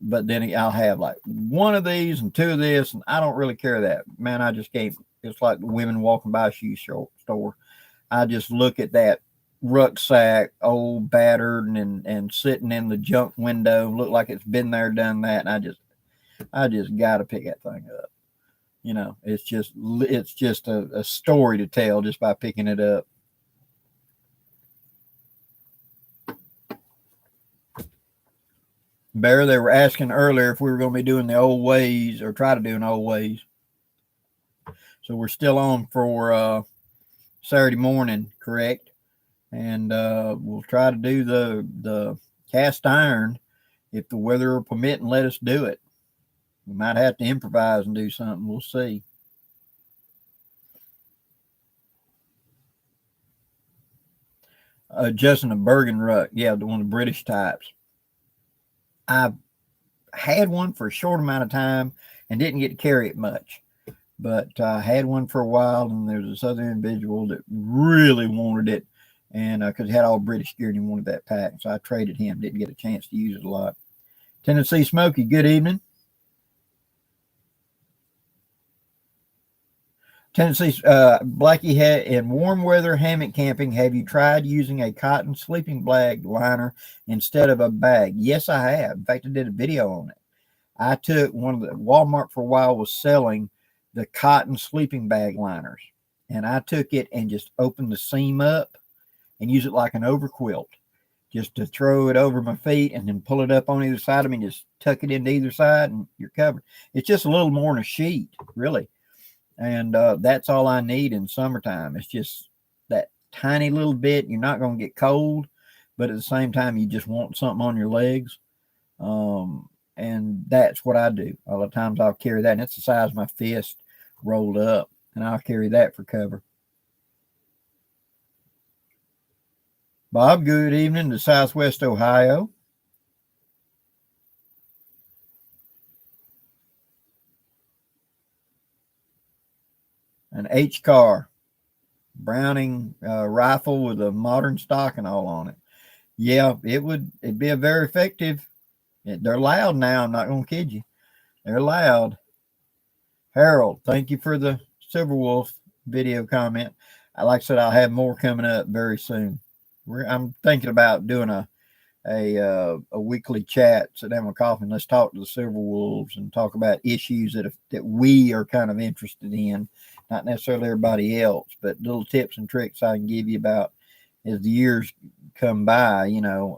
but then I'll have like one of these and two of this, and I don't really care that. Man, I just can't. It's like the women walking by a shoe store. I just look at that rucksack, old battered and sitting in the junk window, look like it's been there, done that, and I just got to pick that thing up. It's just a story to tell just by picking it up. Bear, they were asking earlier if we were going to be doing the old ways or try to do an old ways. So we're still on for Saturday morning, correct? And we'll try to do the cast iron if the weather will permit and let us do it. We might have to improvise and do something. We'll see. Justin, a Bergen ruck. Yeah, the one of the British types. I've had one for a short amount of time and didn't get to carry it much. But I had one for a while, and there's this other individual that really wanted it, and because he had all British gear and he wanted that pack. So I traded him. Didn't get a chance to use it a lot. Tennessee Smoky, good evening. Tennessee Blackie, in warm weather hammock camping, have you tried using a cotton sleeping bag liner instead of a bag? Yes, I have. In fact, I did a video on it. I took one of the Walmart for a while was selling the cotton sleeping bag liners, and I took it and just opened the seam up and use it like an overquilt, just to throw it over my feet and then pull it up on either side of me, and just tuck it into either side and you're covered. It's just a little more than a sheet, really. And that's all I need in summertime. It's just that tiny little bit. You're not going to get cold, but at the same time, you just want something on your legs. And that's what I do. A lot of times I'll carry that, and it's the size of my fist rolled up, and I'll carry that for cover. Bob, good evening to Southwest Ohio. An H-car Browning rifle with a modern stock and all on it. Yeah, it'd be a very effective. They're loud now. I'm not going to kid you. They're loud. Harold, thank you for the Silver Wolf video comment. Like I said, I'll have more coming up very soon. I'm thinking about doing a weekly chat, sit down with coffee, and let's talk to the Silver Wolves and talk about issues that we are kind of interested in, not necessarily everybody else, but little tips and tricks I can give you about as the years come by,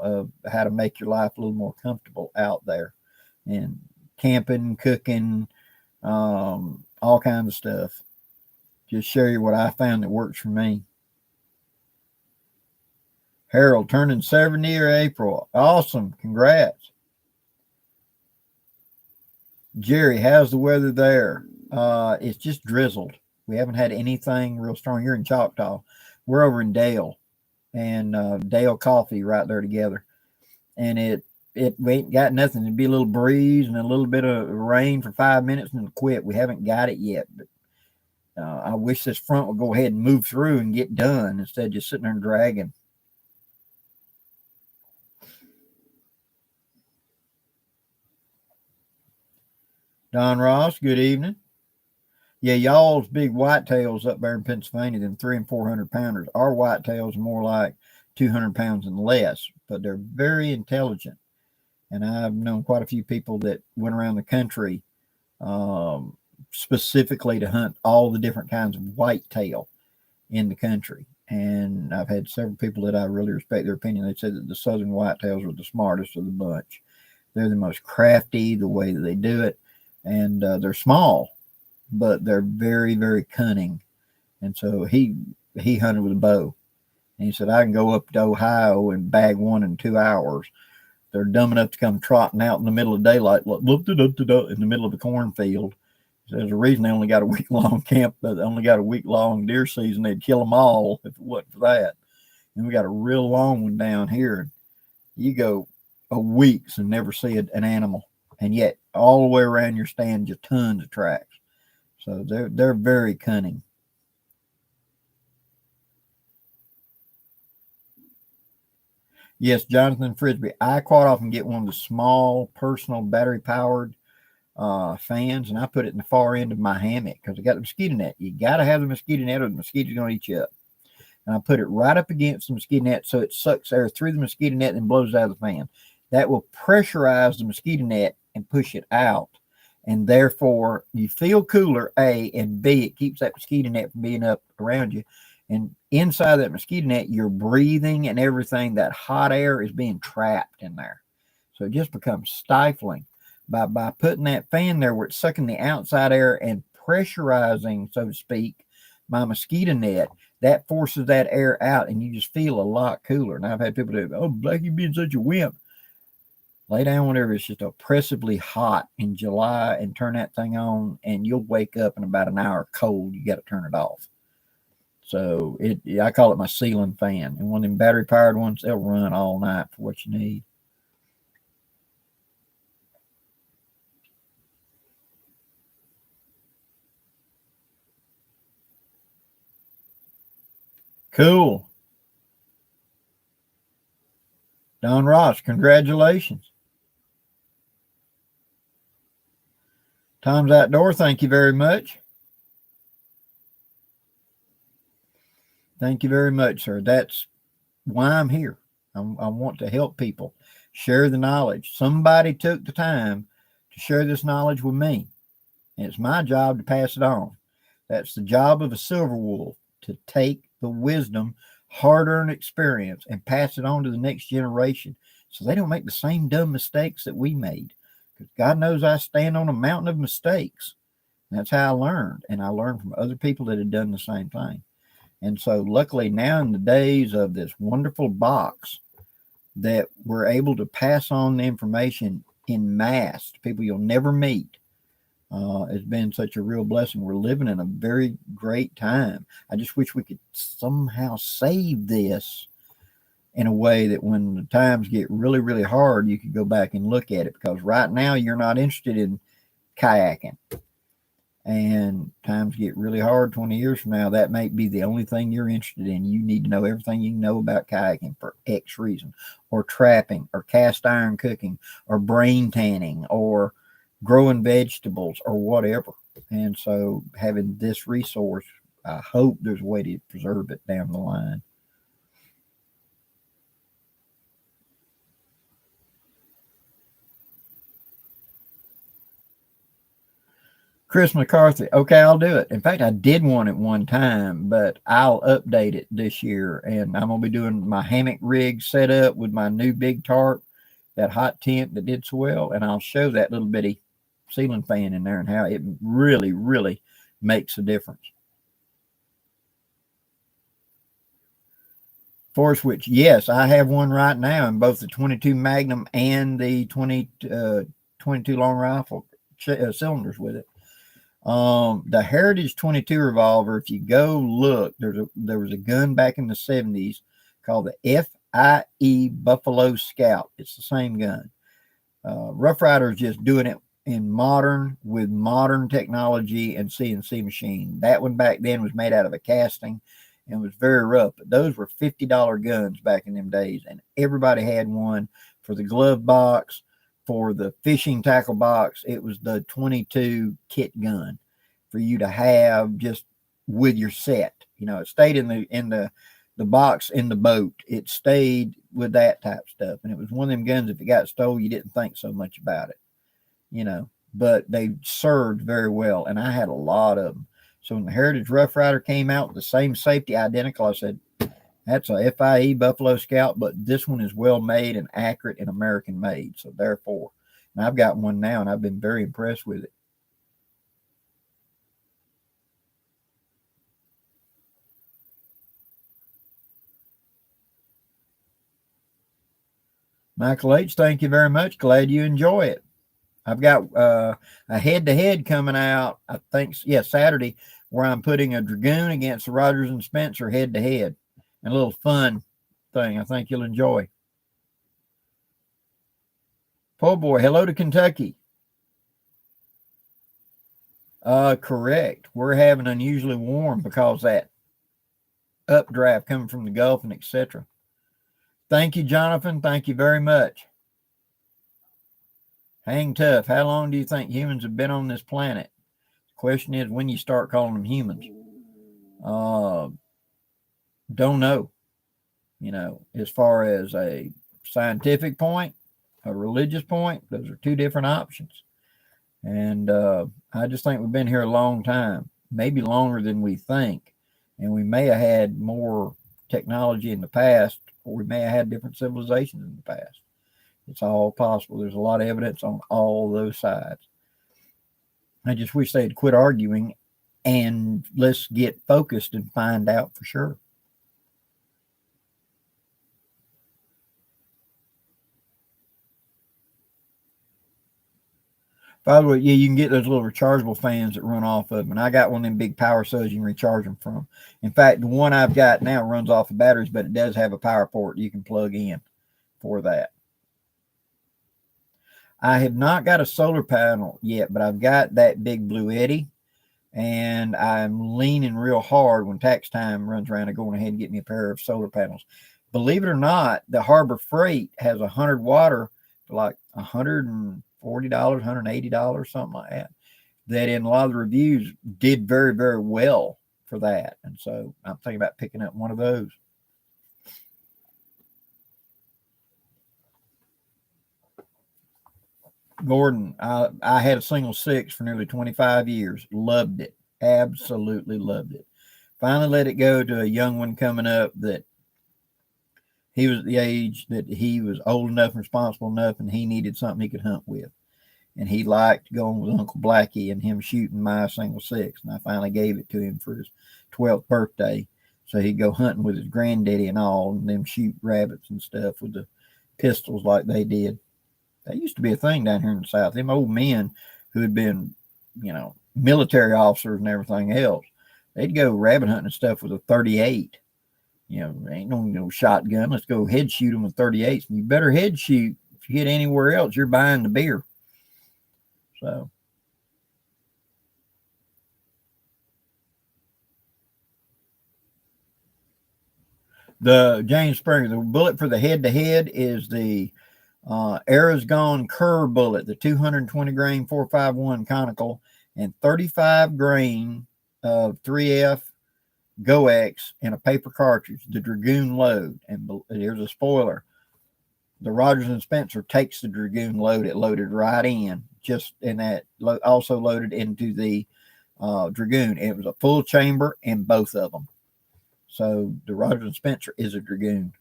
of how to make your life a little more comfortable out there and camping, cooking, all kinds of stuff. Just share you what I found that works for me. Harold turning 70 or April. Awesome. Congrats. Jerry, how's the weather there? It's just drizzled. We haven't had anything real strong. You're in Choctaw. We're over in Dale, and Dale Coffee right there together. And we ain't got nothing. It'd be a little breeze and a little bit of rain for 5 minutes and quit. We haven't got it yet, but I wish this front would go ahead and move through and get done instead of just sitting there and dragging. Don Ross, good evening. Yeah, y'all's big whitetails up there in Pennsylvania, them 300 and 400 pounders. Our whitetails are more like 200 pounds and less, but they're very intelligent. And I've known quite a few people that went around the country um, specifically to hunt all the different kinds of whitetail in the country. And I've had several people that I really respect their opinion. They said that the southern whitetails are the smartest of the bunch. They're the most crafty, the way that they do it, and they're small, but they're very, very cunning. And so he hunted with a bow, and he said I can go up to Ohio and bag one in 2 hours. They're dumb enough to come trotting out in the middle of daylight, look in the middle of a cornfield. There's a reason they only got a week long camp, but they only got a week long deer season. They'd kill them all if it wasn't for that. And we got a real long one down here. You go a weeks and never see an animal, and yet all the way around your stand, just tons of tracks. So they're very cunning. Yes, Jonathan Frisbee. I quite often get one of the small personal battery powered fans, and I put it in the far end of my hammock because I got the mosquito net. You got to have the mosquito net, or the mosquito's going to eat you up. And I put it right up against the mosquito net so it sucks air through the mosquito net and blows out of the fan. That will pressurize the mosquito net and push it out. And therefore, you feel cooler, A, and B, it keeps that mosquito net from being up around you. And inside that mosquito net, you're breathing and everything. That hot air is being trapped in there. So it just becomes stifling. By putting that fan there where it's sucking the outside air and pressurizing, so to speak, my mosquito net, that forces that air out and you just feel a lot cooler. And I've had people do, oh, Blake, you being such a wimp. Lay down whenever it's just oppressively hot in July and turn that thing on, and you'll wake up in about an hour cold. You got to turn it off. So I call it my ceiling fan. And one of them battery powered ones, they'll run all night for what you need. Cool. Don Ross, congratulations. Tom's Outdoor, thank you very much. Thank you very much, sir. That's why I'm here. I want to help people share the knowledge. Somebody took the time to share this knowledge with me, and it's my job to pass it on. That's the job of a silver wolf, to take the wisdom, hard-earned experience, and pass it on to the next generation so they don't make the same dumb mistakes that we made. Because God knows I stand on a mountain of mistakes. And that's how I learned, and I learned from other people that had done the same thing. And so luckily now, in the days of this wonderful box, that we're able to pass on the information in mass to people you'll never meet. It's been such a real blessing. We're living in a very great time. I just wish we could somehow save this in a way that when the times get really, really hard, you could go back and look at it. Because right now you're not interested in kayaking. And times get really hard 20 years from now, that may be the only thing you're interested in. You need to know everything you know about kayaking for X reason, or trapping, or cast iron cooking, or brain tanning, or growing vegetables, or whatever. And so having this resource, I hope there's a way to preserve it down the line. Chris McCarthy. Okay, I'll do it. In fact, I did one at one time, but I'll update it this year. And I'm going to be doing my hammock rig setup with my new big tarp, that hot tent that did so well. And I'll show that little bitty ceiling fan in there and how it really, really makes a difference. Force Switch. Yes, I have one right now in both the 22 Magnum and the 22 long rifle cylinders with it. The Heritage 22 revolver, if you go look, there was a gun back in the 70s called the FIE Buffalo Scout. It's the same gun. Rough Rider's just doing it with modern technology and CNC machine. That one back then was made out of a casting and was very rough, but those were $50 guns back in them days, and everybody had one for the glove box. For the fishing tackle box, it was the 22 kit gun. for you to have just with your set. You know, it stayed in the box in the boat. It stayed with that type of stuff. And it was one of them guns, if it got stole, you didn't think so much about it, you know, but they served very well. And I had a lot of them. So when the Heritage Rough Rider came out with the same safety identical, I said, that's a FIE Buffalo Scout, but this one is well made and accurate and American made. So therefore, and I've got one now and I've been very impressed with it. Michael H., thank you very much. Glad you enjoy it. I've got a head-to-head coming out, I think, yeah, Saturday, where I'm putting a Dragoon against the Rogers and Spencer head-to-head. And a little fun thing I think you'll enjoy. Po' boy, hello to Kentucky. Correct. We're having unusually warm because that updraft coming from the Gulf and etc. Thank you, Jonathan. Thank you very much. Hang tough. How long do you think humans have been on this planet? The question is when you start calling them humans. Don't know. You know, as far as a scientific point, a religious point, those are two different options. And I just think we've been here a long time, maybe longer than we think. And we may have had more technology in the past, or we may have had different civilizations in the past. It's all possible. There's a lot of evidence on all those sides. I just wish they'd quit arguing and let's get focused and find out for sure. By the way, yeah, you can get those little rechargeable fans that run off of them. And I got one of them big power cells you can recharge them from. In fact, the one I've got now runs off of batteries, but it does have a power port you can plug in for that. I have not got a solar panel yet, but I've got that big blue Eddy. And I'm leaning real hard when tax time runs around to going ahead and get me a pair of solar panels. Believe it or not, the Harbor Freight has 100 water for like $140, $180, something like that. That in a lot of the reviews did very, very well for that. And so I'm thinking about picking up one of those. Gordon, I had a single 6 for nearly 25 years. Loved it. Absolutely loved it. Finally let it go to a young one coming up that he was at the age that he was old enough and responsible enough, and he needed something he could hunt with. And he liked going with Uncle Blackie and him shooting my single 6. And I finally gave it to him for his 12th birthday. So he'd go hunting with his granddaddy and all, and them shoot rabbits and stuff with the pistols like they did. That used to be a thing down here in the South. Them old men who had been, you know, military officers and everything else, they'd go rabbit hunting and stuff with a 38. You know, ain't no shotgun. Let's go head shoot them with 38s. And you better head shoot. If you hit anywhere else, you're buying the beer. So. The James Springer, the bullet for the head-to-head is the Arrow's Gone Kerr bullet, the 220 grain 451 conical, and 35 grain of 3F GoX in a paper cartridge, the Dragoon load. And here's a spoiler. The Rogers and Spencer takes the Dragoon load. It loaded right in, just in that, also loaded into the Dragoon. It was a full chamber in both of them. So the Rogers and Spencer is a Dragoon,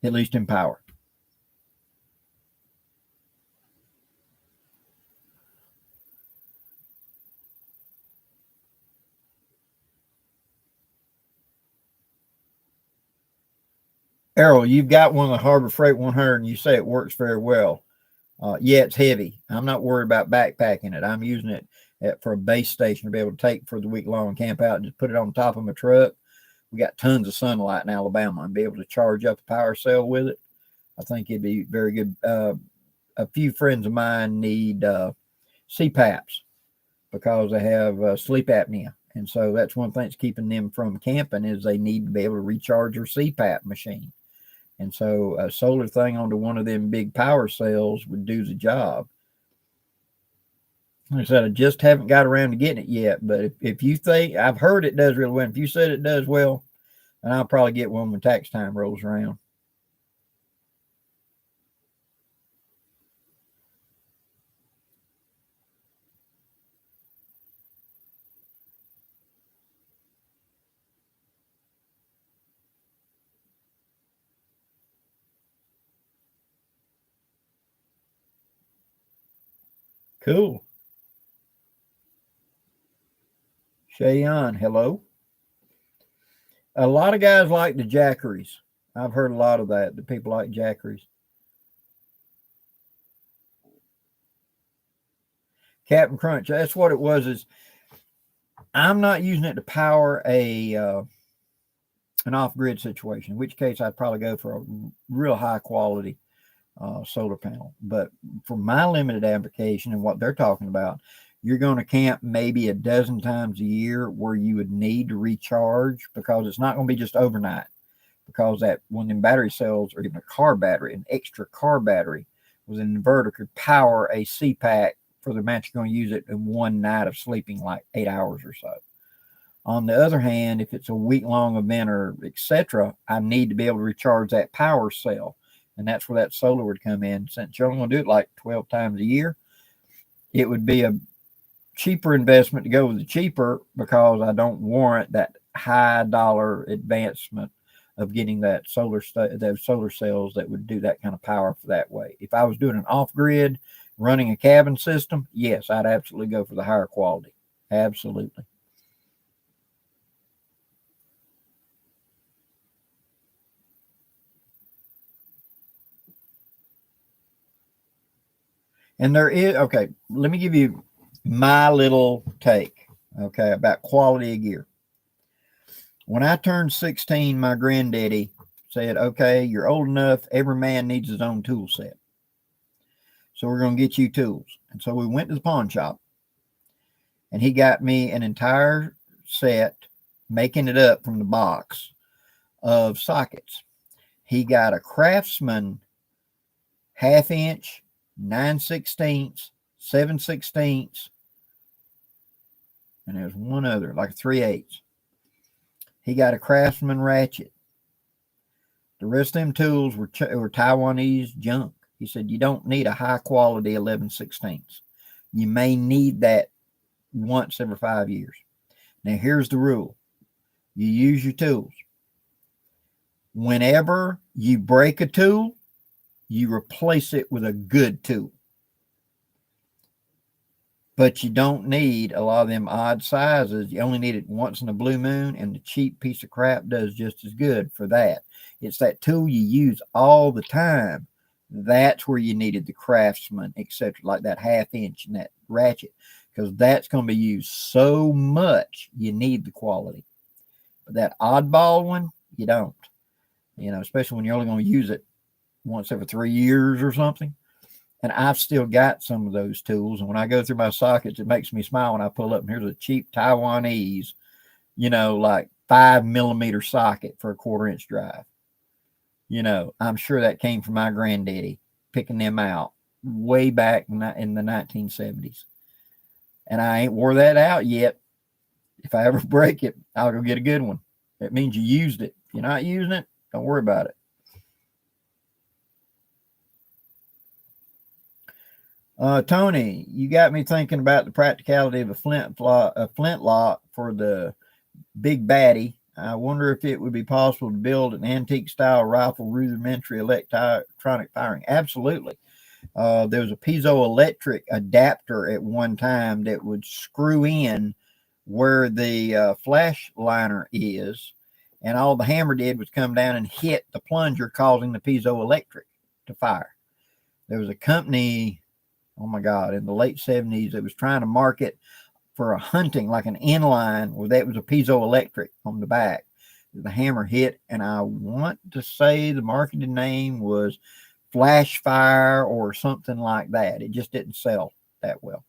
at least in power. Errol, you've got one of the Harbor Freight 100 and you say it works very well. Yeah, it's heavy. I'm not worried about backpacking it. I'm using it for a base station to be able to take for the week long and camp out and just put it on top of my truck. We got tons of sunlight in Alabama and be able to charge up the power cell with it. I think it'd be very good. A few friends of mine need CPAPs because they have sleep apnea. And so that's one thing that's keeping them from camping is they need to be able to recharge their CPAP machine. And so a solar thing onto one of them big power cells would do the job. Like I said, I just haven't got around to getting it yet. But if you think, I've heard it does really well. If you said it does well, then I'll probably get one when tax time rolls around. Cool. Shayon, hello. A lot of guys like the jackeries. I've heard a lot of that. The people like jackeries. Captain Crunch. That's what it was. Is I'm not using it to power a an off-grid situation. In which case, I'd probably go for a real high quality solar panel. But for my limited application and what they're talking about, you're going to camp maybe a dozen times a year where you would need to recharge, because it's not going to be just overnight. Because that when them battery cells, or even a car battery, an extra car battery with an inverter, could power a CPAP for the amount you're going to use it in one night of sleeping, like 8 hours or so. On the other hand, if it's a week-long event or etc., I need to be able to recharge that power cell. And that's where that solar would come in. Since you're only going to do it like 12 times a year, it would be a cheaper investment to go with the cheaper, because I don't warrant that high dollar advancement of getting that those solar cells that would do that kind of power for that way. If I was doing an off-grid, running a cabin system, yes, I'd absolutely go for the higher quality. Absolutely. And there is, okay, let me give you my little take, okay, about quality of gear. When I turned 16, my granddaddy said, okay, you're old enough, every man needs his own tool set. So we're going to get you tools. And so we went to the pawn shop, and he got me an entire set, making it up from the box, of sockets. He got a Craftsman 1/2 inch, 9/16, 7/16, and there's one other, like a 3/8. He got a Craftsman ratchet. The rest of them tools were Taiwanese junk. He said, you don't need a high quality 11/16. You may need that once every 5 years. Now, here's the rule. You use your tools. Whenever you break a tool, you replace it with a good tool. But you don't need a lot of them odd sizes. You only need it once in a blue moon, and the cheap piece of crap does just as good for that. It's that tool you use all the time. That's where you needed the Craftsman, etc., like that 1/2 inch and that ratchet, because that's going to be used so much, you need the quality. But that oddball one, you don't. Especially when you're only going to use it once every 3 years or something. And I've still got some of those tools. And when I go through my sockets, it makes me smile when I pull up, and here's a cheap Taiwanese, like 5mm socket for a 1/4 inch drive. I'm sure that came from my granddaddy picking them out way back in the 1970s. And I ain't wore that out yet. If I ever break it, I'll go get a good one. It means you used it. If you're not using it, don't worry about it. Tony, you got me thinking about the practicality of a flintlock for the big baddie. I wonder if it would be possible to build an antique style rifle rudimentary electronic firing. Absolutely. There was a piezoelectric adapter at one time that would screw in where the flash liner is, and all the hammer did was come down and hit the plunger, causing the piezoelectric to fire. There was a company, oh my God, in the late 70s that was trying to market for a hunting, like an inline, where that was a piezoelectric on the back. The hammer hit, and I want to say the marketing name was Flash Fire or something like that. It just didn't sell that well.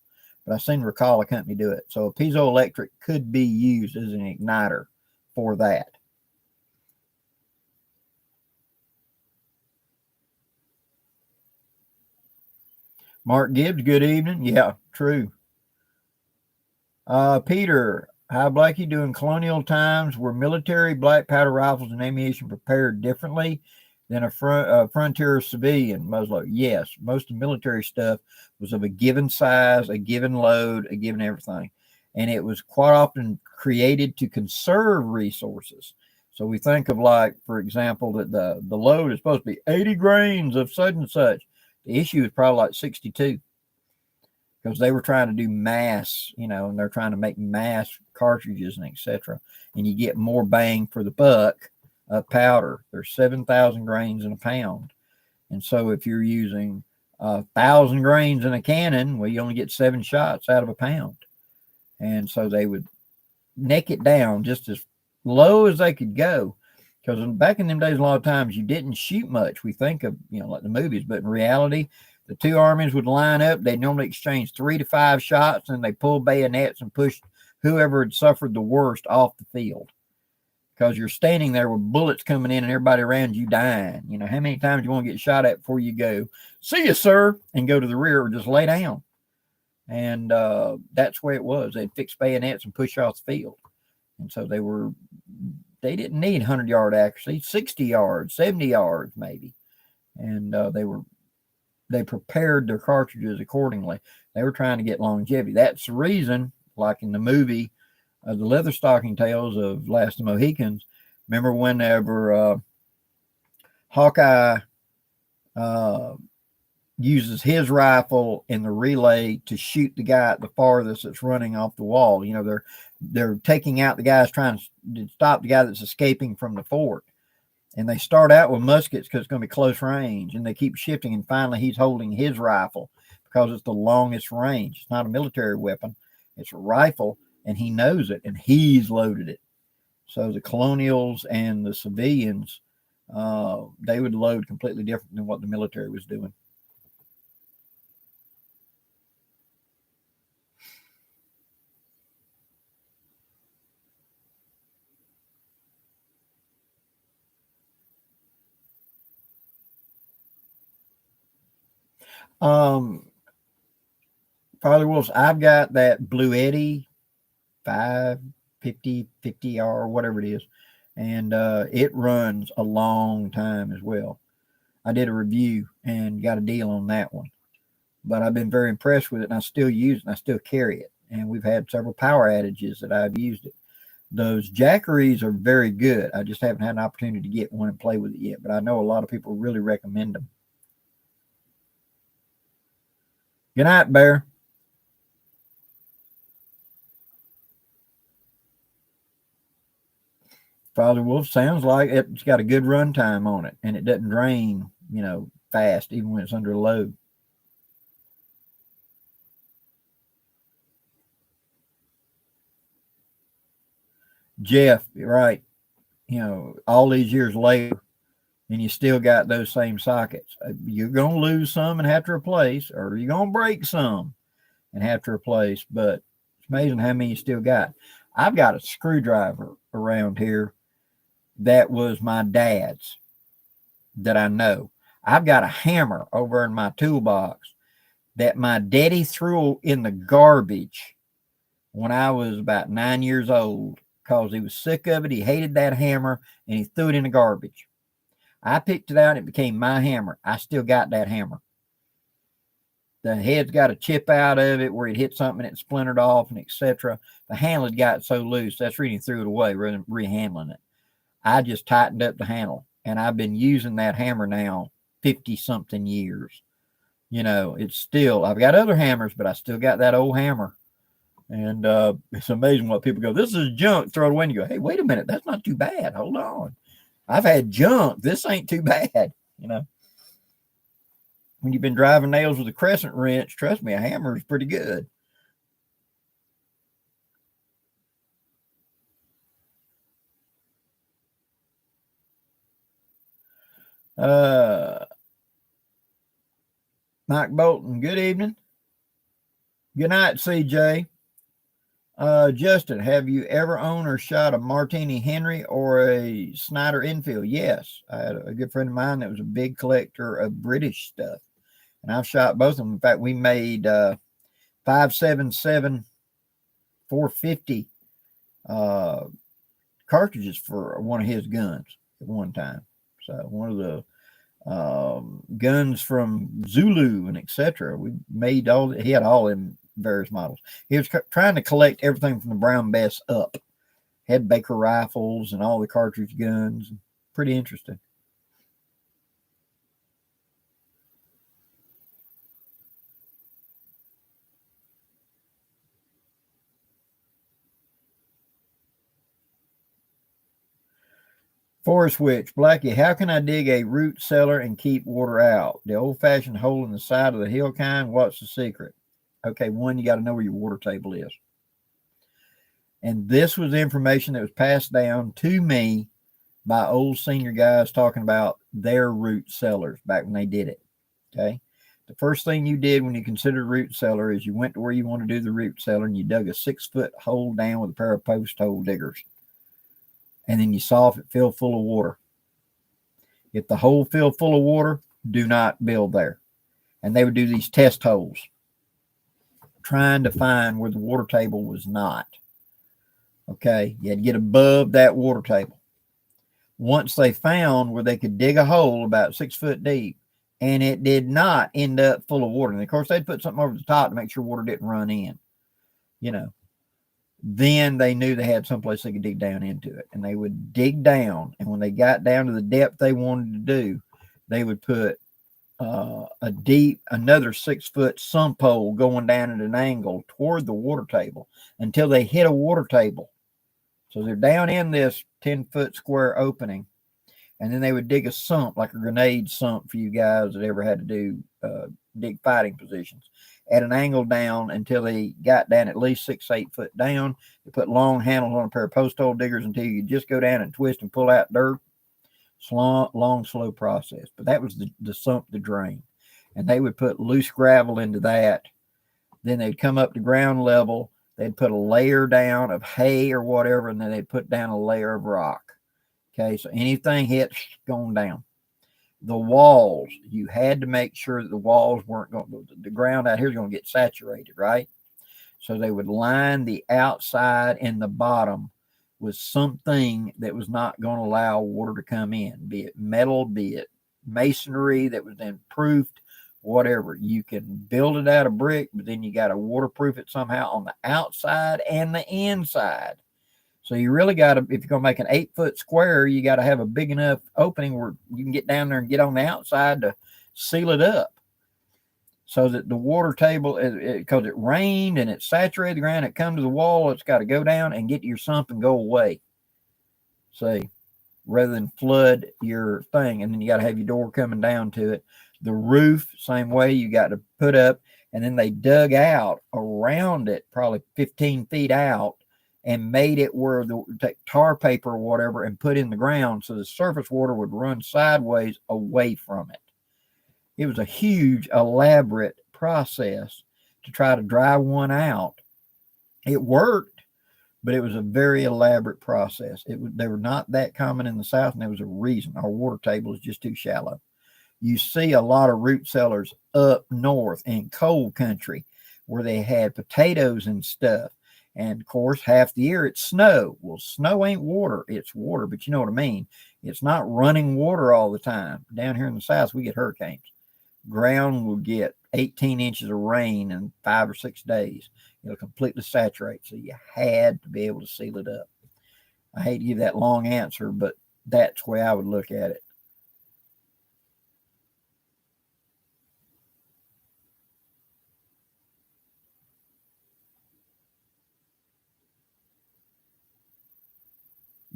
But I seem to recall a company do it. So a piezoelectric could be used as an igniter for that. Mark Gibbs, good evening. Yeah, true. Peter, hi Blackie, doing colonial times were military black powder rifles and ammunition prepared differently than a frontier civilian muzzleloader? Yes, most of the military stuff was of a given size, a given load, a given everything. And it was quite often created to conserve resources. So we think of, like, for example, that the load is supposed to be 80 grains of such and such. The issue is probably like 62, because they were trying to do mass, and they're trying to make mass cartridges and etc. And you get more bang for the buck of powder. There's 7,000 grains in a pound. And so if you're using 1,000 grains in a cannon, well, you only get 7 shots out of a pound. And so they would neck it down just as low as they could go. Because back in them days, a lot of times you didn't shoot much. We think of, like the movies, but in reality, the two armies would line up. They'd normally exchange 3 to 5 shots, and they pull bayonets and push whoever had suffered the worst off the field. Because you're standing there with bullets coming in and everybody around you dying. How many times you want to get shot at before you go, "See you, sir," and go to the rear, or just lay down? And that's the way it was. They'd fix bayonets and push off the field. And so they didn't need 100-yard accuracy, 60 yards, 70 yards maybe. And they prepared their cartridges accordingly. They were trying to get longevity. That's the reason, like in the movie, the Leather Stocking Tales of Last of the Mohicans, remember whenever Hawkeye uses his rifle in the relay to shoot the guy at the farthest that's running off the wall. They're taking out the guys trying to stop the guy that's escaping from the fort. And they start out with muskets because it's going to be close range, and they keep shifting. And finally, he's holding his rifle because it's the longest range. It's not a military weapon. It's a rifle, and he knows it, and he's loaded it. So the colonials and the civilians, they would load completely different than what the military was doing. Father Wolves, I've got that Blue Eddy 550, 50R, whatever it is. And it runs a long time as well. I did a review and got a deal on that one. But I've been very impressed with it, and I still use it, and I still carry it. And we've had several power outages that I've used it. Those Jackeries are very good. I just haven't had an opportunity to get one and play with it yet. But I know a lot of people really recommend them. Good night, Bear. Father Wolf, sounds like it's got a good run time on it, and it doesn't drain, fast, even when it's under load. Jeff, right. All these years later, and you still got those same sockets. You're going to lose some and have to replace, or you're going to break some and have to replace. But it's amazing how many you still got. I've got a screwdriver around here that was my dad's that I know. I've got a hammer over in my toolbox that my daddy threw in the garbage when I was about 9 years old because he was sick of it. He hated that hammer, and he threw it in the garbage. I picked it out, and it became my hammer. I still got that hammer. The head's got a chip out of it where it hit something and it splintered off, and etc. The handle had got so loose, that's really threw it away rather than rehandling it. I just tightened up the handle, and I've been using that hammer now 50-something years. It's still, I've got other hammers, but I still got that old hammer. And it's amazing what people go, "This is junk," throw it away, and you go, "Hey, wait a minute, that's not too bad. Hold on. I've had junk. This ain't too bad." When you've been driving nails with a crescent wrench, trust me, a hammer is pretty good. Mike Bolton, good evening. Good night, CJ. Justin, have you ever owned or shot a Martini-Henry or a Snyder Enfield? Yes. I had a good friend of mine that was a big collector of British stuff, and I've shot both of them. In fact, we made 5.77 450 cartridges for one of his guns at one time. So one of the guns from Zulu and etc. We made all. He had all in various models. He was trying to collect everything from the Brown Bess up. Had Baker rifles and all the cartridge guns. Pretty interesting. Forest Witch, Blackie, how can I dig a root cellar and keep water out? The old-fashioned hole in the side of the hill kind, what's the secret? Okay, one, you got to know where your water table is. And this was information that was passed down to me by old senior guys talking about their root cellars back when they did it. Okay. The first thing you did when you considered root cellar is you went to where you want to do the root cellar and you dug a 6-foot hole down with a pair of post hole diggers. And then you saw if it filled full of water. If the hole filled full of water, do not build there. And they would do these test holes, trying to find where the water table was not. Okay, you had to get above that water table. Once they found where they could dig a hole about 6 foot deep, and it did not end up full of water. And of course, they'd put something over the top to make sure water didn't run in, you know. Then they knew they had someplace they could dig down into it. And they would dig down. And when they got down to the depth they wanted to do, they would put another 6-foot sump hole going down at an angle toward the water table until they hit a water table. So they're down in this 10-foot square opening. And then they would dig a sump, like a grenade sump for you guys that ever had to do dig fighting positions, at an angle down until they got down at least 6-8 foot down. They put long handles on a pair of post hole diggers until you could just go down and twist and pull out dirt. Long, slow process. But that was the sump to drain. And they would put loose gravel into that. Then they'd come up to ground level. They'd put a layer down of hay or whatever, and then they'd put down a layer of rock. Okay, so anything hits, going down. The walls, you had to make sure that the walls weren't going, the ground out here is going to get saturated, right? So they would line the outside and the bottom with something that was not going to allow water to come in, be it metal, be it masonry that was then proofed, whatever. You can build it out of brick, but then you got to waterproof it somehow on the outside and the inside. So you really got to, if you're going to make an 8-foot square, you got to have a big enough opening where you can get down there and get on the outside to seal it up. So that the water table, because it rained and it saturated the ground, it come to the wall, it's got to go down and get to your sump and go away. See, rather than flood your thing. And then you got to have your door coming down to it. The roof, same way, you got to put up. And then they dug out around it, probably 15 feet out, and made it where the take tar paper or whatever and put in the ground so the surface water would run sideways away from it. It was a huge, elaborate process to try to dry one out. It worked, but it was a very elaborate process. They were not that common in the South, and there was a reason. Our water table is just too shallow. You see a lot of root cellars up north in cold country where they had potatoes and stuff. And, of course, half the year it's snow. Well, snow ain't water. It's water, but you know what I mean. It's not running water all the time. Down here in the South, we get hurricanes. Ground will get 18 inches of rain in 5 or 6 days. It'll completely saturate, so you had to be able to seal it up. I hate to give that long answer, but that's the way I would look at it.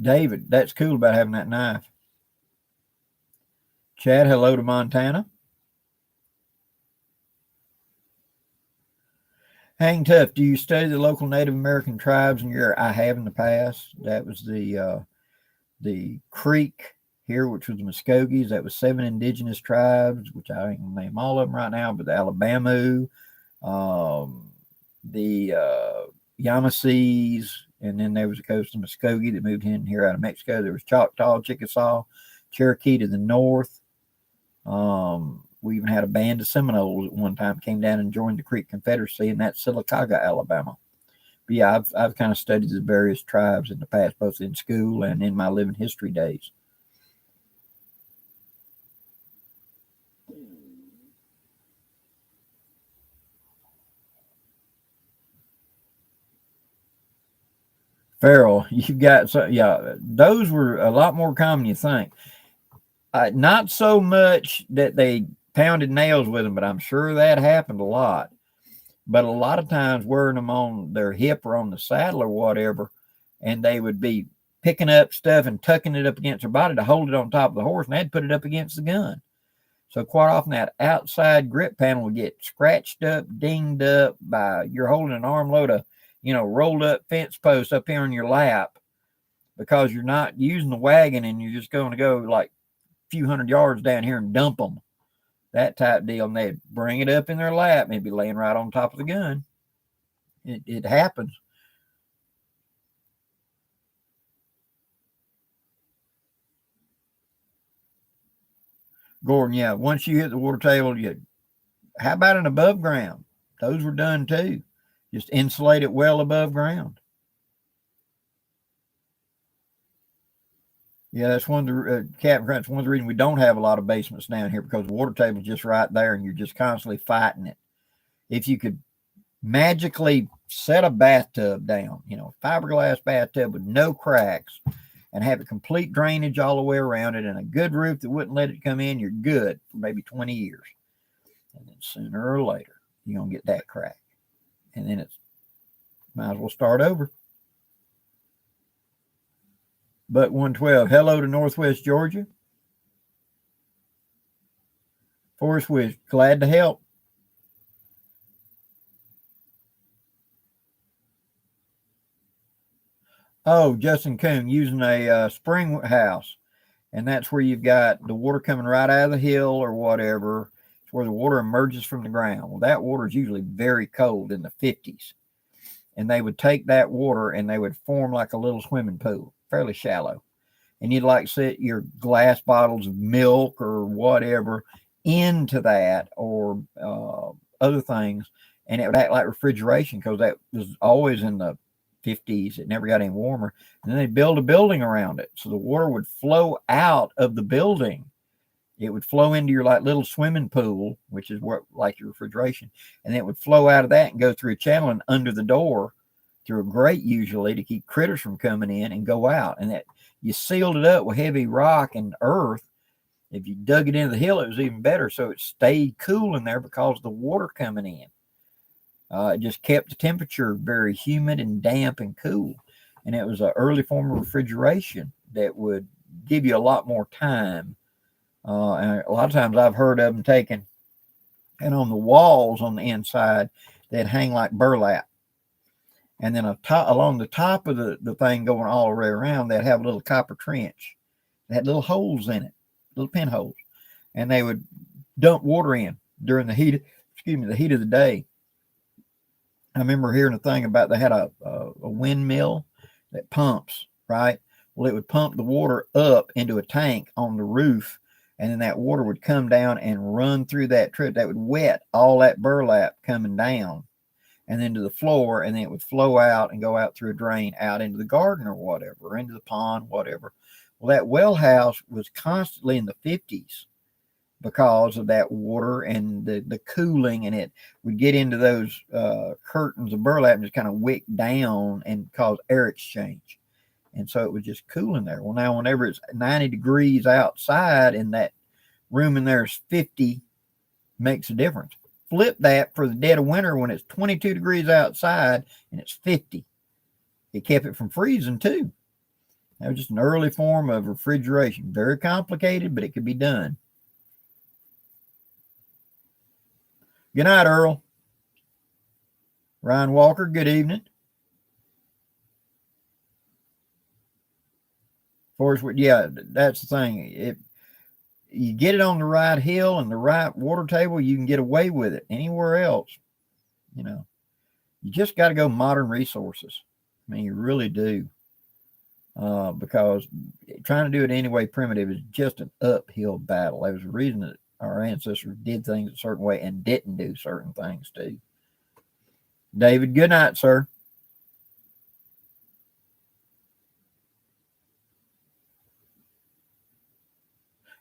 David, that's cool about having that knife. Chad, hello to Montana. Hang tough. Do you study the local Native American tribes in your? I have in the past. That was the Creek here, which was the Muskogees. That was 7 indigenous tribes, which I ain't gonna name all of them right now, but the Alabama, the Yamasees, and then there was a coast of Muskogee that moved in here out of Mexico. There was Choctaw, Chickasaw, Cherokee to the north. We even had a band of Seminoles at one time came down and joined the Creek Confederacy, and that's Sylacauga, Alabama. yeah, I've kind of studied the various tribes in the past, both in school and in my living history days. Feral, you've got, so yeah, those were a lot more common than you think. Not so much that they pounded nails with them, but I'm sure that happened a lot. But a lot of times wearing them on their hip or on the saddle or whatever, and they would be picking up stuff and tucking it up against their body to hold it on top of the horse, and they'd put it up against the gun. So quite often that outside grip panel would get scratched up, dinged up by you're holding an armload of, rolled up fence posts up here in your lap because you're not using the wagon and you're just going to go like a few hundred yards down here and dump them. That type deal. And they'd bring it up in their lap, maybe laying right on top of the gun. It happens. Gordon, yeah, once you hit the water table, how about an above ground? Those were done too. Just insulate it well above ground. Yeah, that's one of the Captain Crunch. One of the reasons we don't have a lot of basements down here, because the water table's just right there, and you're just constantly fighting it. If you could magically set a bathtub down, fiberglass bathtub with no cracks, and have a complete drainage all the way around it, and a good roof that wouldn't let it come in, you're good for maybe 20 years. And then sooner or later, you're gonna get that crack, and then it's might as well start over. But 112, hello to Northwest Georgia. Forest Wish, glad to help. Oh, Justin Coon, using a spring house. And that's where you've got the water coming right out of the hill or whatever. It's where the water emerges from the ground. Well, that water is usually very cold in the 50s. And they would take that water and they would form like a little swimming pool, fairly shallow. And you'd like set your glass bottles of milk or whatever into that, or other things, and it would act like refrigeration because that was always in the 50s. It never got any warmer. And then they'd build a building around it, so the water would flow out of the building. It would flow into your like little swimming pool, which is what like your refrigeration, and it would flow out of that and go through a channel and under the door through a grate usually to keep critters from coming in and go out. And that you sealed it up with heavy rock and earth. If you dug it into the hill, it was even better. So it stayed cool in there because of the water coming in. It just kept the temperature very humid and damp and cool. And it was an early form of refrigeration that would give you a lot more time. And a lot of times I've heard of them taken, and on the walls on the inside, they'd hang like burlap. And then along the top of the thing going all the way around, they'd have a little copper trench. They had little holes in it, little pinholes. And they would dump water in during the heat of the day. I remember hearing a thing about they had a windmill that pumps, right? Well, it would pump the water up into a tank on the roof, and then that water would come down and run through that trip. That would wet all that burlap coming down and then to the floor, and then it would flow out and go out through a drain out into the garden or whatever, or into the pond, whatever. Well, that well house was constantly in the 50s because of that water and the cooling, and it would get into those curtains of burlap and just kind of wick down and cause air exchange. And so it was just cool in there. Well, now whenever it's 90 degrees outside and that room in there is 50, makes a difference. Flip that for the dead of winter when it's 22 degrees outside and it's 50. It kept it from freezing too. That was just an early form of refrigeration. Very complicated, but it could be done. Good night, Earl. Ryan Walker, good evening. Forrest, yeah, that's the thing. If you get it on the right hill and the right water table, you can get away with it. Anywhere else, you just got to go modern resources. I mean, you really do. Because trying to do it anyway primitive is just an uphill battle. There was a reason that our ancestors did things a certain way and didn't do certain things too. David, good night, sir.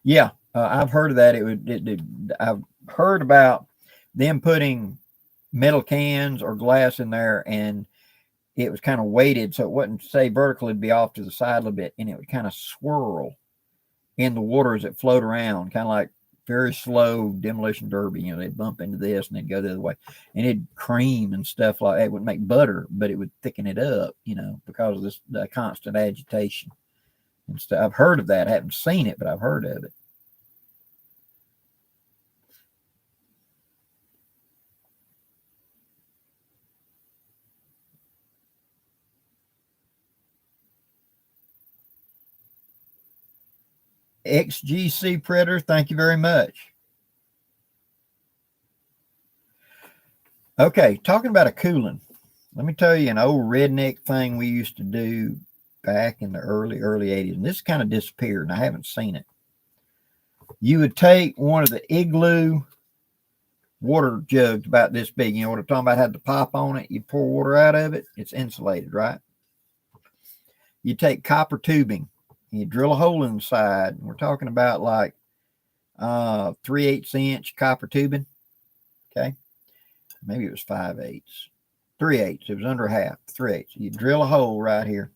Yeah, I've heard of that. I've heard about them putting metal cans or glass in there, and it was kind of weighted, so it wouldn't say vertical, it'd be off to the side a little bit, and it would kind of swirl in the water as it float around, kind of like very slow demolition derby. They'd bump into this and they'd go the other way, and it'd cream and stuff like that. It wouldn't make butter, but it would thicken it up, because of the constant agitation and stuff. I've heard of that. I haven't seen it, but I've heard of it. XGC Predator, thank you very much. Okay, talking about a cooling. Let me tell you an old redneck thing we used to do back in the early 80s, and this kind of disappeared, and I haven't seen it. You would take one of the Igloo water jugs about this big. You know what I'm talking about? Had the pop on it. You pour water out of it. It's insulated, right? You take copper tubing. You drill a hole in the side. And we're talking about like 3/8 inch copper tubing. Okay. Maybe it was 5/8. 3/8. It was under half. 3/8. You drill a hole right here.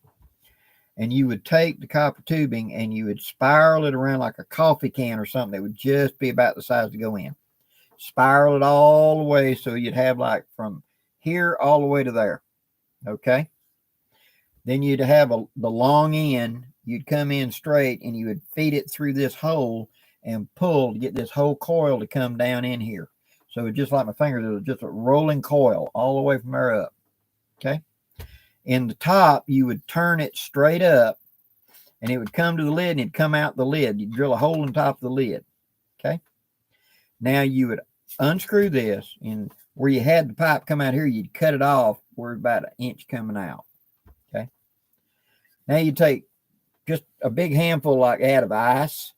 And you would take the copper tubing and you would spiral it around like a coffee can or something that would just be about the size to go in. Spiral it all the way so you'd have like from here all the way to there. Okay. Then you'd have the long end. You'd come in straight and you would feed it through this hole and pull to get this whole coil to come down in here. So it's just like my fingers, it was just a rolling coil all the way from there up. Okay. In the top, you would turn it straight up and it would come to the lid and it'd come out the lid. You'd drill a hole in top of the lid. Okay. Now you would unscrew this, and where you had the pipe come out here, you'd cut it off where it's about 1 inch coming out. Okay. Now you take just a big handful like that of ice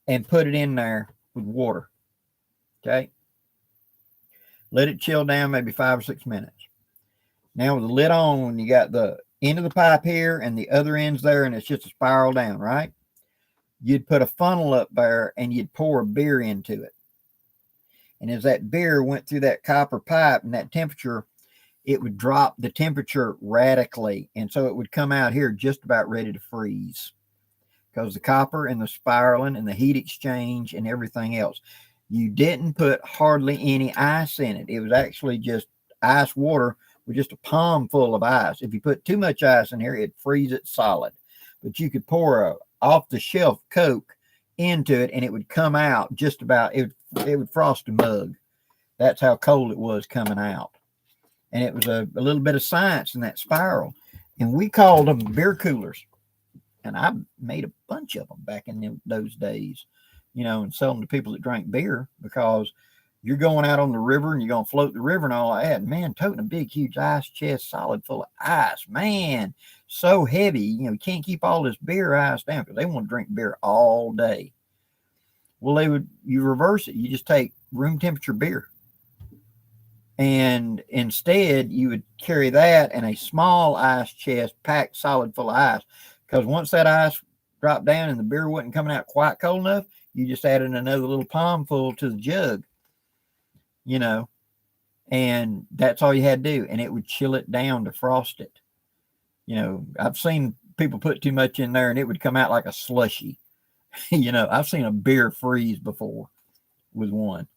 and put it in there with water. Okay. Let it chill down maybe 5 or 6 minutes. Now with the lid on, when you got the end of the pipe here and the other end's there, and it's just a spiral down, right? You'd put a funnel up there and you'd pour a beer into it. And as that beer went through that copper pipe and that temperature, it would drop the temperature radically. And so it would come out here just about ready to freeze because the copper and the spiraling and the heat exchange and everything else. You didn't put hardly any ice in it. It was actually just ice water with just a palm full of ice. If you put too much ice in here, it'd freeze it solid. But you could pour a off-the-shelf Coke into it and it would come out just about, it would frost a mug. That's how cold it was coming out. And it was a little bit of science in that spiral. And we called them beer coolers. And I made a bunch of them back in those days, and sell them to people that drank beer, because you're going out on the river and you're going to float the river and all that. Man, toting a big, huge ice chest solid full of ice, man, so heavy, you can't keep all this beer ice down because they want to drink beer all day. Well, you reverse it. You just take room temperature beer. And instead, you would carry that and a small ice chest packed solid full of ice. Because once that ice dropped down and the beer wasn't coming out quite cold enough, you just added another little palm full to the jug, and that's all you had to do. And it would chill it down to frost it. I've seen people put too much in there and it would come out like a slushy. I've seen a beer freeze before with one.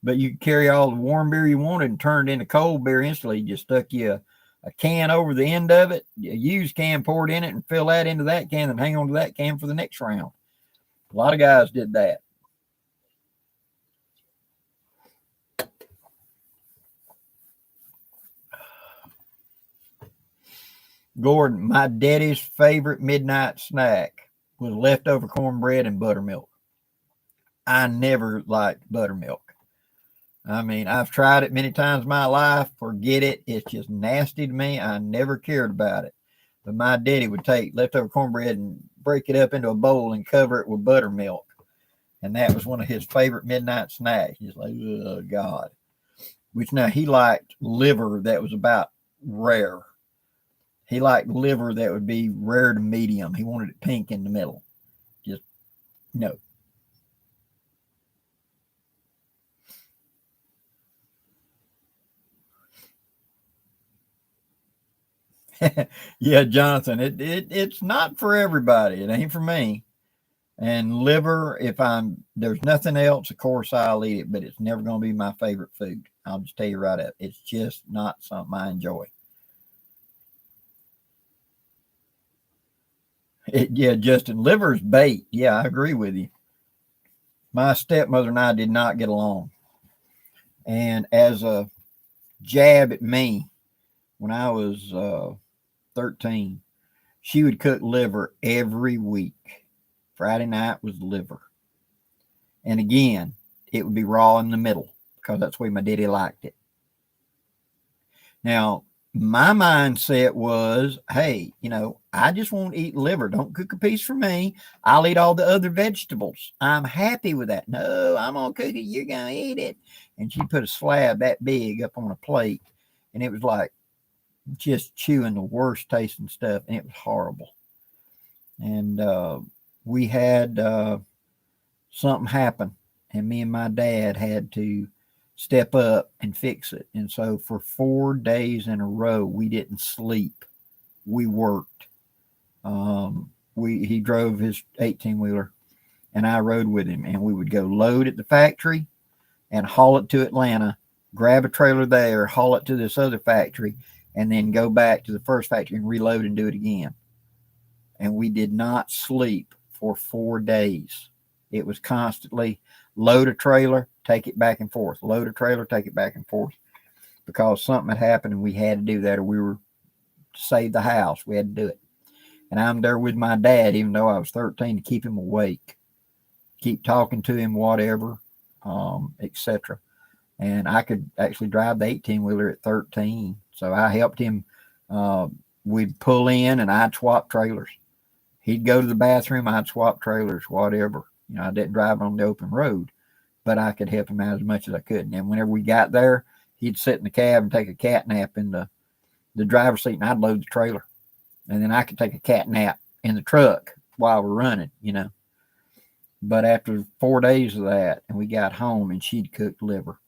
But you could carry all the warm beer you wanted and turn it into cold beer instantly. You just stuck you a can over the end of it, a used can, poured in it, and fill that into that can and hang on to that can for the next round. A lot of guys did that. Gordon, my daddy's favorite midnight snack was leftover cornbread and buttermilk. I never liked buttermilk. I mean, I've tried it many times in my life. Forget it. It's just nasty to me. I never cared about it. But my daddy would take leftover cornbread and break it up into a bowl and cover it with buttermilk. And that was one of his favorite midnight snacks. He's like, oh, God. Which now he liked liver that was about rare. He liked liver that would be rare to medium. He wanted it pink in the middle. Just, no. Yeah, Jonathan, it's not for everybody. It ain't for me. And liver, if there's nothing else, of course I'll eat it, but it's never going to be my favorite food. I'll just tell you right up. It's just not something I enjoy. Yeah, Justin, liver's bait. Yeah, I agree with you. My stepmother and I did not get along. And as a jab at me, when I was 13, she would cook liver every week. Friday night was liver. And again, it would be raw in the middle because that's the way my daddy liked it. Now, my mindset was, hey, I just won't eat liver. Don't cook a piece for me. I'll eat all the other vegetables. I'm happy with that. No, I'm going to cook it. You're going to eat it. And she put a slab that big up on a plate. And it was like just chewing the worst tasting stuff. And it was horrible. And we had something happen. And me and my dad had to step up and fix it. And so for 4 days in a row, we didn't sleep. We worked. He drove his 18-wheeler and I rode with him, and we would go load at the factory and haul it to Atlanta, grab a trailer there, haul it to this other factory, and then go back to the first factory and reload and do it again. And we did not sleep for 4 days. It was constantly load a trailer, take it back and forth, load a trailer, take it back and forth, because something had happened and we had to do that, or we were to save the house. We had to do it. And I'm there with my dad, even though I was 13, to keep him awake, keep talking to him, whatever, etc. And I could actually drive the 18-wheeler at 13. So I helped him. We'd pull in and I'd swap trailers. He'd go to the bathroom, I'd swap trailers, whatever. I didn't drive on the open road, but I could help him out as much as I could. And then whenever we got there, he'd sit in the cab and take a cat nap in the driver's seat, and I'd load the trailer. And then I could take a cat nap in the truck while we're running, But after 4 days of that, and we got home, and she'd cooked liver.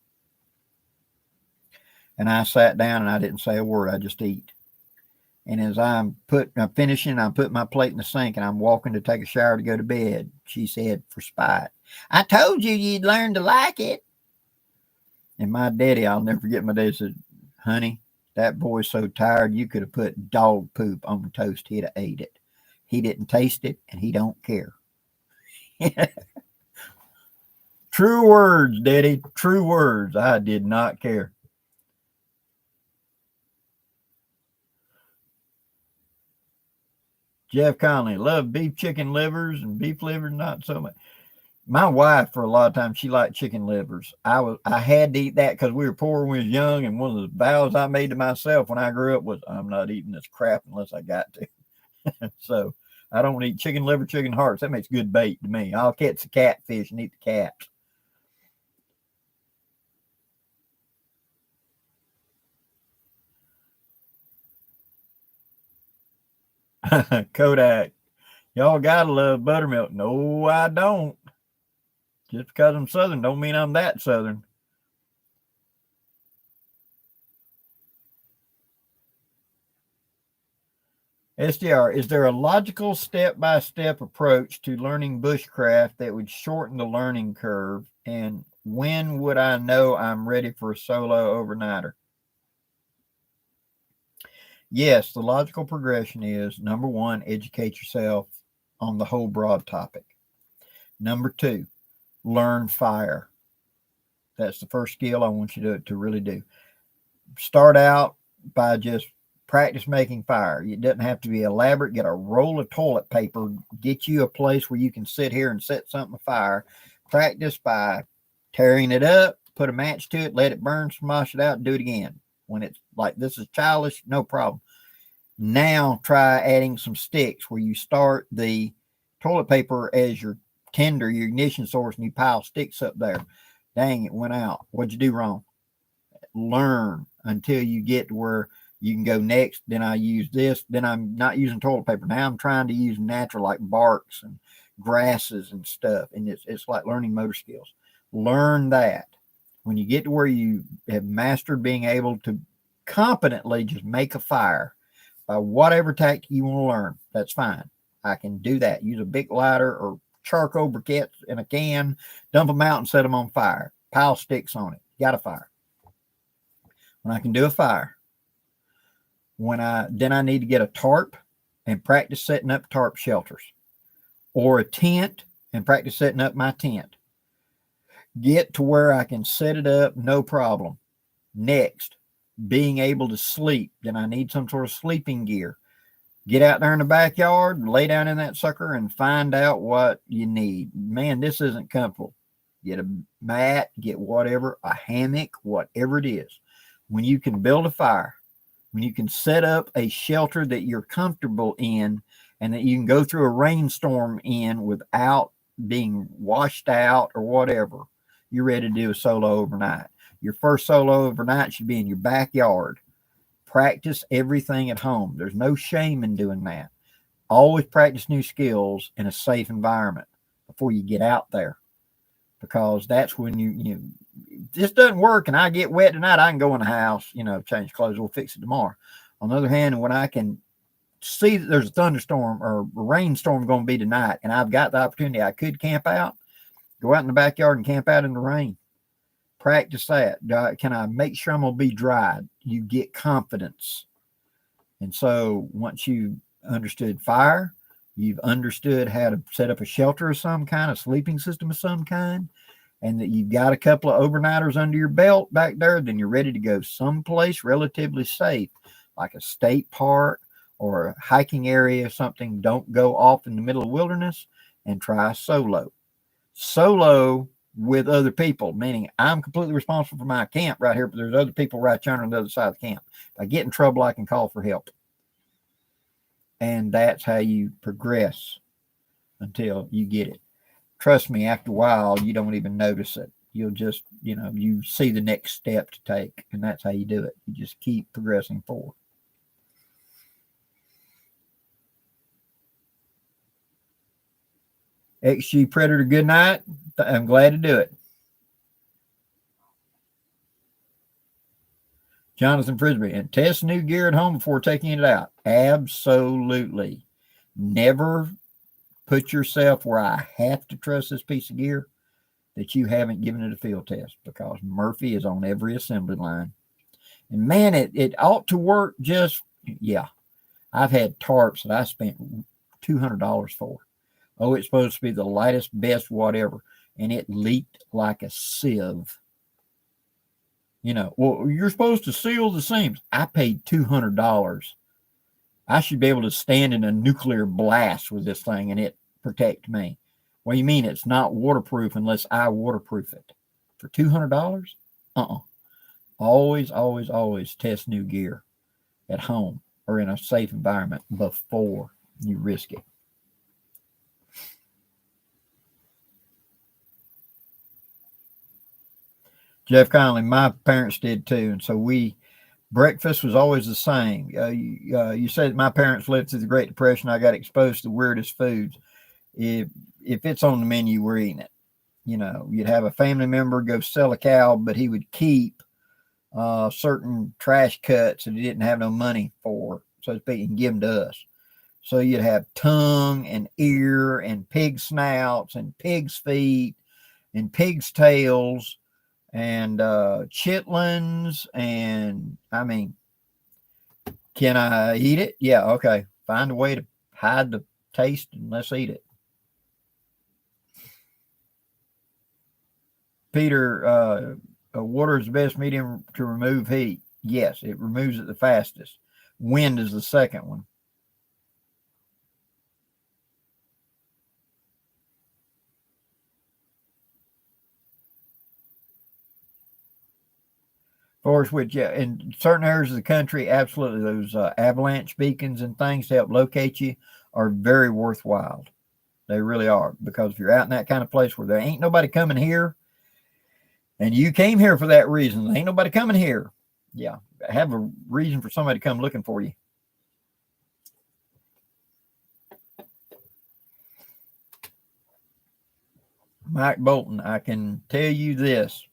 And I sat down and I didn't say a word. I just eat. And as I'm finishing, I'm putting my plate in the sink and I'm walking to take a shower to go to bed. She said, for spite, I told you you'd learn to like it. And my daddy, I'll never forget, my daddy said, honey, that boy's so tired, you could have put dog poop on the toast. He'd have ate it. He didn't taste it and he don't care. True words, Daddy. True words. I did not care. Jeff Conley, love beef chicken livers and beef livers, not so much. My wife, for a lot of times, she liked chicken livers. I had to eat that because we were poor when we was young, and one of the vows I made to myself when I grew up was, I'm not eating this crap unless I got to. So I don't eat chicken liver, chicken hearts. That makes good bait to me. I'll catch the catfish and eat the cats. Kodak, y'all gotta love buttermilk. No, I don't. Just because I'm Southern don't mean I'm that Southern. SDR, is there a logical step-by-step approach to learning bushcraft that would shorten the learning curve? And when would I know I'm ready for a solo overnighter? Yes, the logical progression is, number one, educate yourself on the whole broad topic. Number two, learn fire. That's the first skill I want you to really do. Start out by just practice making fire. It doesn't have to be elaborate. Get a roll of toilet paper. Get you a place where you can sit here and set something afire. Practice by tearing it up, put a match to it, let it burn, smosh it out, and do it again. When it's like this is childish, no problem. Now try adding some sticks where you start the toilet paper as your tinder, your ignition source, and you pile sticks up there. Dang, it went out. What'd you do wrong? Learn until you get to where you can go next. Then I use this. Then I'm not using toilet paper. Now I'm trying to use natural, like barks and grasses and stuff. And it's like learning motor skills. Learn that. When you get to where you have mastered being able to competently just make a fire, whatever tactic you want to learn, that's fine. I can do that. Use a big lighter or charcoal briquettes in a can, dump them out and set them on fire. Pile sticks on it. Got a fire. When I can do a fire, then I need to get a tarp and practice setting up tarp shelters, or a tent and practice setting up my tent. Get to where I can set it up, no problem. Next, being able to sleep. Then I need some sort of sleeping gear. Get out there in the backyard, lay down in that sucker, and find out what you need. Man, this isn't comfortable. Get a mat, get whatever, a hammock, whatever it is. When you can build a fire, when you can set up a shelter that you're comfortable in and that you can go through a rainstorm in without being washed out or whatever, you're ready to do a solo overnight. Your first solo overnight should be in your backyard. Practice everything at home. There's no shame in doing that. Always practice new skills in a safe environment before you get out there, because that's when you this doesn't work and I get wet tonight, I can go in the house, change clothes, we'll fix it tomorrow. On the other hand, when I can see that there's a thunderstorm or a rainstorm going to be tonight and I've got the opportunity, I could camp out, go out in the backyard and camp out in the rain. Practice that. Can I make sure I'm going to be dried? You get confidence. And so once you understood fire, you've understood how to set up a shelter of some kind, a sleeping system of some kind, and that you've got a couple of overnighters under your belt back there, then you're ready to go someplace relatively safe, like a state park or a hiking area or something. Don't go off in the middle of the wilderness, and try solo. Solo with other people, meaning I'm completely responsible for my camp right here, but there's other people right yonder on the other side of the camp. If I get in trouble, I can call for help. And that's how you progress until you get it. Trust me, after a while, you don't even notice it. You'll just, you see the next step to take, and that's how you do it. You just keep progressing forward. XG Predator, good night. I'm glad to do it. Jonathan Frisbee, and test new gear at home before taking it out. Absolutely. Never put yourself where I have to trust this piece of gear that you haven't given it a field test, because Murphy is on every assembly line. And man, it ought to work just, yeah. I've had tarps that I spent $200 for. Oh, it's supposed to be the lightest, best, whatever. And it leaked like a sieve. Well, you're supposed to seal the seams. I paid $200. I should be able to stand in a nuclear blast with this thing and it protect me. What do you mean it's not waterproof unless I waterproof it? For $200? Always, always, always test new gear at home or in a safe environment before you risk it. Jeff Conley, my parents did too. And so breakfast was always the same. You said my parents lived through the Great Depression. I got exposed to the weirdest foods. If it's on the menu, we're eating it. You'd have a family member go sell a cow, but he would keep certain trash cuts that he didn't have no money for, so to speak, and give them to us. So you'd have tongue and ear and pig snouts and pig's feet and pig's tails and chitlins, and can I eat it? Yeah, okay. Find a way to hide the taste and let's eat it. Peter, water is the best medium to remove heat. Yes, it removes it the fastest. Wind is the second one. Forest which, yeah, in certain areas of the country, absolutely, those avalanche beacons and things to help locate you are very worthwhile. They really are, because if you're out in that kind of place where there ain't nobody coming here, and you came here for that reason, there ain't nobody coming here. Yeah, have a reason for somebody to come looking for you. Mike Bolton, I can tell you this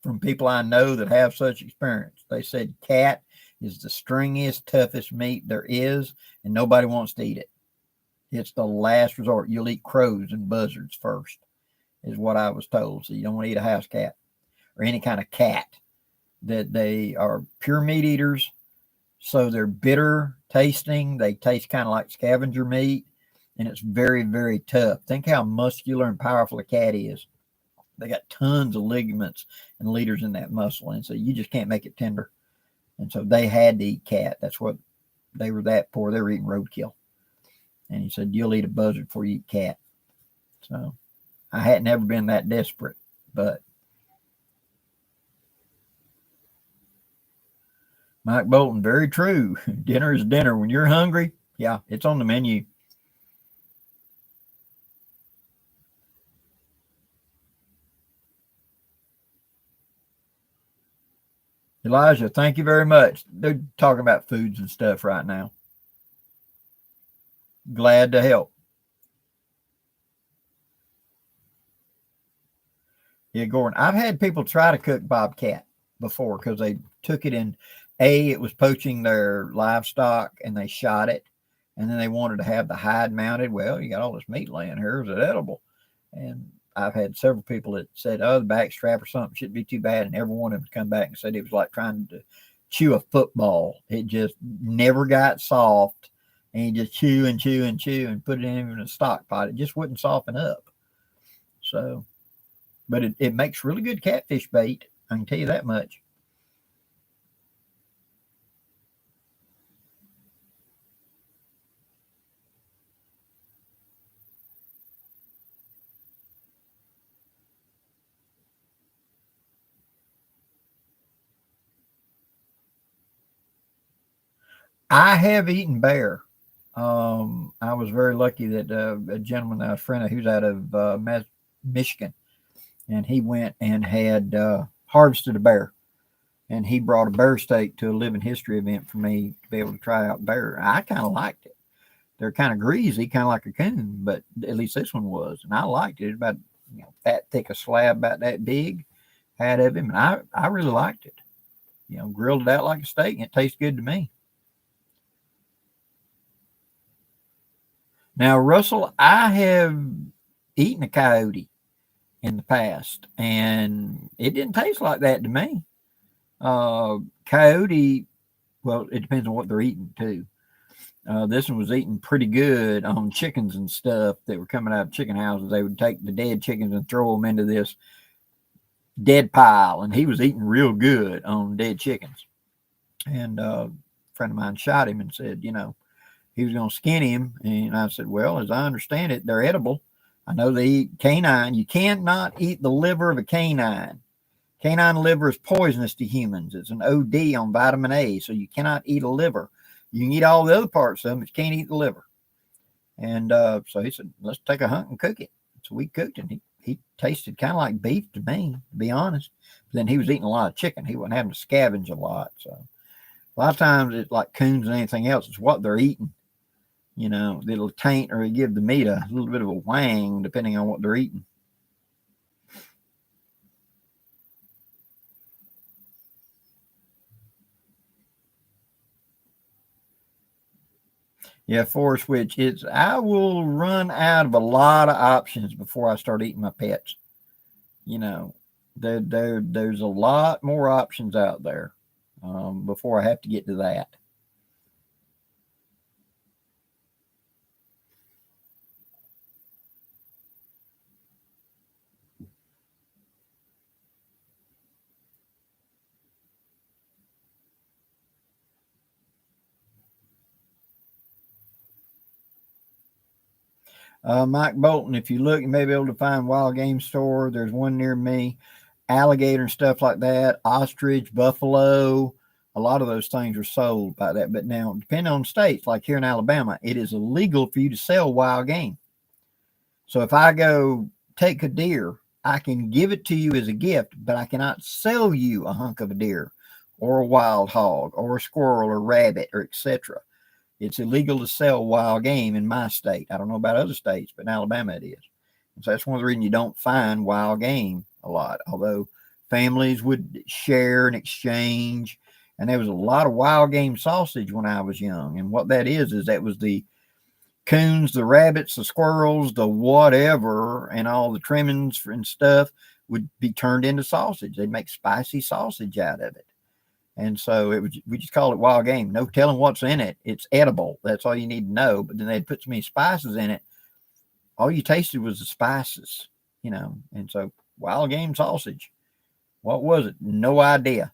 from people I know that have such experience. They said cat is the stringiest, toughest meat there is, and nobody wants to eat it. It's the last resort. You'll eat crows and buzzards first, is what I was told. So you don't want to eat a house cat or any kind of cat. That they are pure meat eaters, so they're bitter tasting. They taste kind of like scavenger meat, and it's very, very tough. Think how muscular and powerful a cat is. They got tons of ligaments and leaders in that muscle, and so you just can't make it tender. And so they had to eat cat. That's what they were that poor. They were eating roadkill. And he said, you'll eat a buzzard before you eat cat. So I hadn't ever been that desperate, but Mike Bolton, very true. Dinner is dinner. When you're hungry, yeah, it's on the menu. Elijah, thank you very much. They're talking about foods and stuff right now. Glad to help. Yeah, Gordon, I've had people try to cook bobcat before because they took it in. It was poaching their livestock and they shot it. And then they wanted to have the hide mounted. Well, you got all this meat laying here. Is it edible? And I've had several people that said, oh, the back strap or something shouldn't be too bad. And every one of them come back and said it was like trying to chew a football. It just never got soft. And you just chew and chew and chew and put it in a stock pot. It just wouldn't soften up. So, but it makes really good catfish bait. I can tell you that much. I have eaten bear. I was very lucky that a gentleman I was a friend of, who's out of Michigan, and he went and had harvested a bear, and he brought a bear steak to a living history event for me to be able to try out bear. I kind of liked it. They're kind of greasy, kind of like a coon, but at least this one was, and I liked it. About that thick a slab, about that big, had of him, and I really liked it. Grilled it out like a steak, and it tastes good to me. Now, Russell, I have eaten a coyote in the past, and it didn't taste like that to me. Coyote, well, it depends on what they're eating too. This one was eating pretty good on chickens and stuff that were coming out of chicken houses. They would take the dead chickens and throw them into this dead pile, and he was eating real good on dead chickens. And a friend of mine shot him and said, he was going to skin him. And I said, well, as I understand it, they're edible. I know they eat canine. You cannot eat the liver of a canine. Canine liver is poisonous to humans. It's an OD on vitamin A, so you cannot eat a liver. You can eat all the other parts of them, but you can't eat the liver. And so he said, let's take a hunt and cook it. So we cooked it. He tasted kind of like beef to me, to be honest. But then he was eating a lot of chicken. He wasn't having to scavenge a lot. So a lot of times it's like coons and anything else. It's what they're eating. It'll taint or give the meat a little bit of a wang depending on what they're eating. Yeah, Forest Witch, I will run out of a lot of options before I start eating my pets. There's a lot more options out there before I have to get to that. Mike Bolton, if you look, you may be able to find wild game store. There's one near me. Alligator and stuff like that. Ostrich, buffalo. A lot of those things are sold by that. But now, depending on states, like here in Alabama, it is illegal for you to sell wild game. So if I go take a deer, I can give it to you as a gift, but I cannot sell you a hunk of a deer or a wild hog or a squirrel or rabbit or etc. It's illegal to sell wild game in my state. I don't know about other states, but in Alabama it is. And so that's one of the reasons you don't find wild game a lot, although families would share and exchange. And there was a lot of wild game sausage when I was young. And what that is that was the coons, the rabbits, the squirrels, the whatever, and all the trimmings and stuff would be turned into sausage. They'd make spicy sausage out of it. And so we just call it wild game. No telling what's in it. It's edible. That's all you need to know. But then they'd put so many spices in it. All you tasted was the spices, And so wild game sausage. What was it? No idea,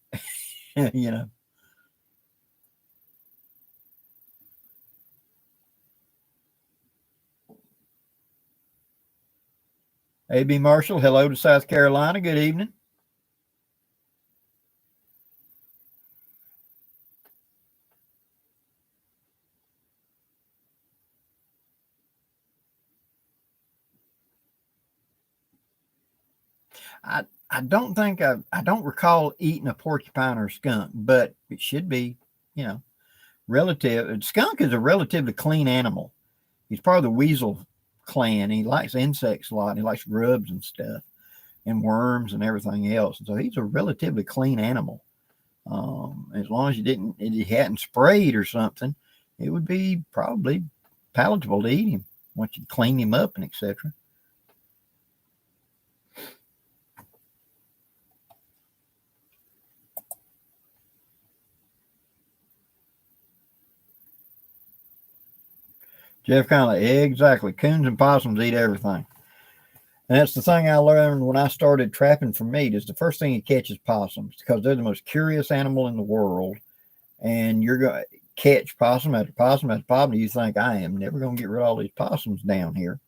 A.B. Marshall, hello to South Carolina. Good evening. I don't think I don't recall eating a porcupine or a skunk, but it should be, relative. Skunk is a relatively clean animal. He's part of the weasel clan. He likes insects a lot. And he likes grubs and stuff and worms and everything else. And so he's a relatively clean animal. As long as you hadn't sprayed or something, it would be probably palatable to eat him once you clean him up and etc. Jeff Conley, exactly. Coons and possums eat everything. And that's the thing I learned when I started trapping for meat is the first thing you catch is possums because they're the most curious animal in the world. And you're going to catch possum after possum after possum. You think, I am never going to get rid of all these possums down here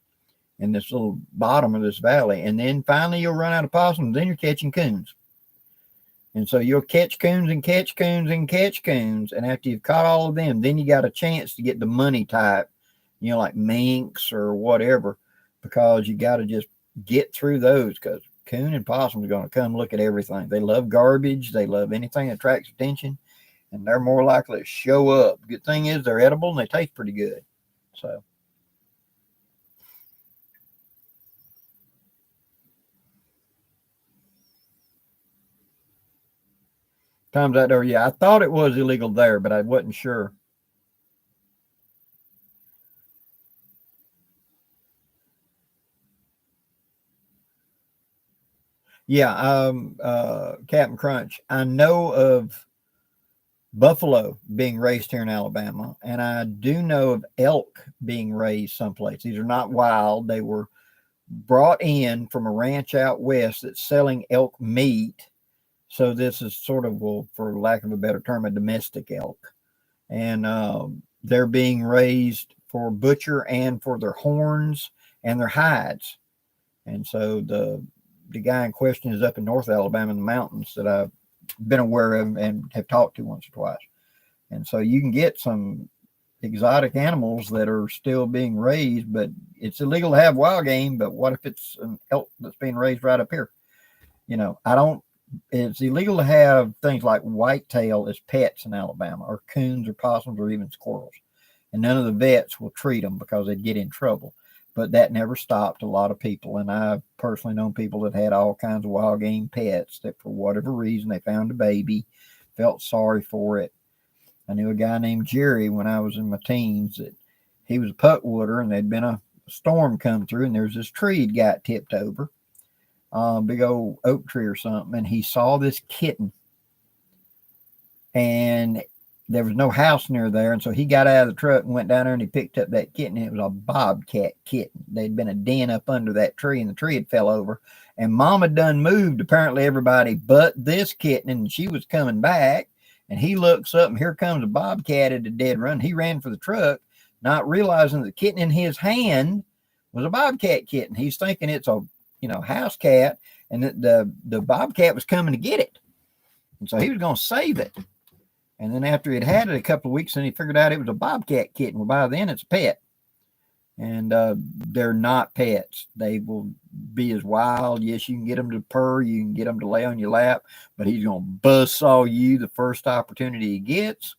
in this little bottom of this valley. And then finally you'll run out of possums. Then you're catching coons. And so you'll catch coons and catch coons and catch coons. And after you've caught all of them, then you got a chance to get the money type, like minks or whatever, because you got to just get through those because coon and possum are going to come look at everything. They love garbage. They love anything that attracts attention, and they're more likely to show up. Good thing is they're edible and they taste pretty good. So. Times out there, yeah, I thought it was illegal there, but I wasn't sure. Yeah, Captain Crunch. I know of buffalo being raised here in Alabama, and I do know of elk being raised someplace. These are not wild. They were brought in from a ranch out west that's selling elk meat. So this is sort of, well, for lack of a better term, a domestic elk. And they're being raised for butcher and for their horns and their hides. And so the guy in question is up in North Alabama in the mountains that I've been aware of and have talked to once or twice. And so you can get some exotic animals that are still being raised, but it's illegal to have wild game. But what if it's an elk that's being raised right up here? It's illegal to have things like whitetail as pets in Alabama, or coons or possums or even squirrels. And none of the vets will treat them because they'd get in trouble. But that never stopped a lot of people. And I've personally known people that had all kinds of wild game pets that for whatever reason they found a baby, felt sorry for it. I knew a guy named Jerry when I was in my teens that he was a putwooder and there'd been a storm come through and there's this tree he'd got tipped over, big old oak tree or something. And he saw this kitten and there was no house near there. And so he got out of the truck and went down there and he picked up that kitten. It was a bobcat kitten. There'd been a den up under that tree and the tree had fell over. And Mom had done moved apparently everybody but this kitten. And she was coming back and he looks up and here comes a bobcat at a dead run. He ran for the truck, not realizing the kitten in his hand was a bobcat kitten. He's thinking it's a, house cat and that the bobcat was coming to get it. And so he was going to save it. And then after he'd had it a couple of weeks, then he figured out it was a bobcat kitten. Well, by then it's a pet. And they're not pets. They will be as wild. Yes, you can get them to purr. You can get them to lay on your lap. But he's going to buzzsaw you the first opportunity he gets.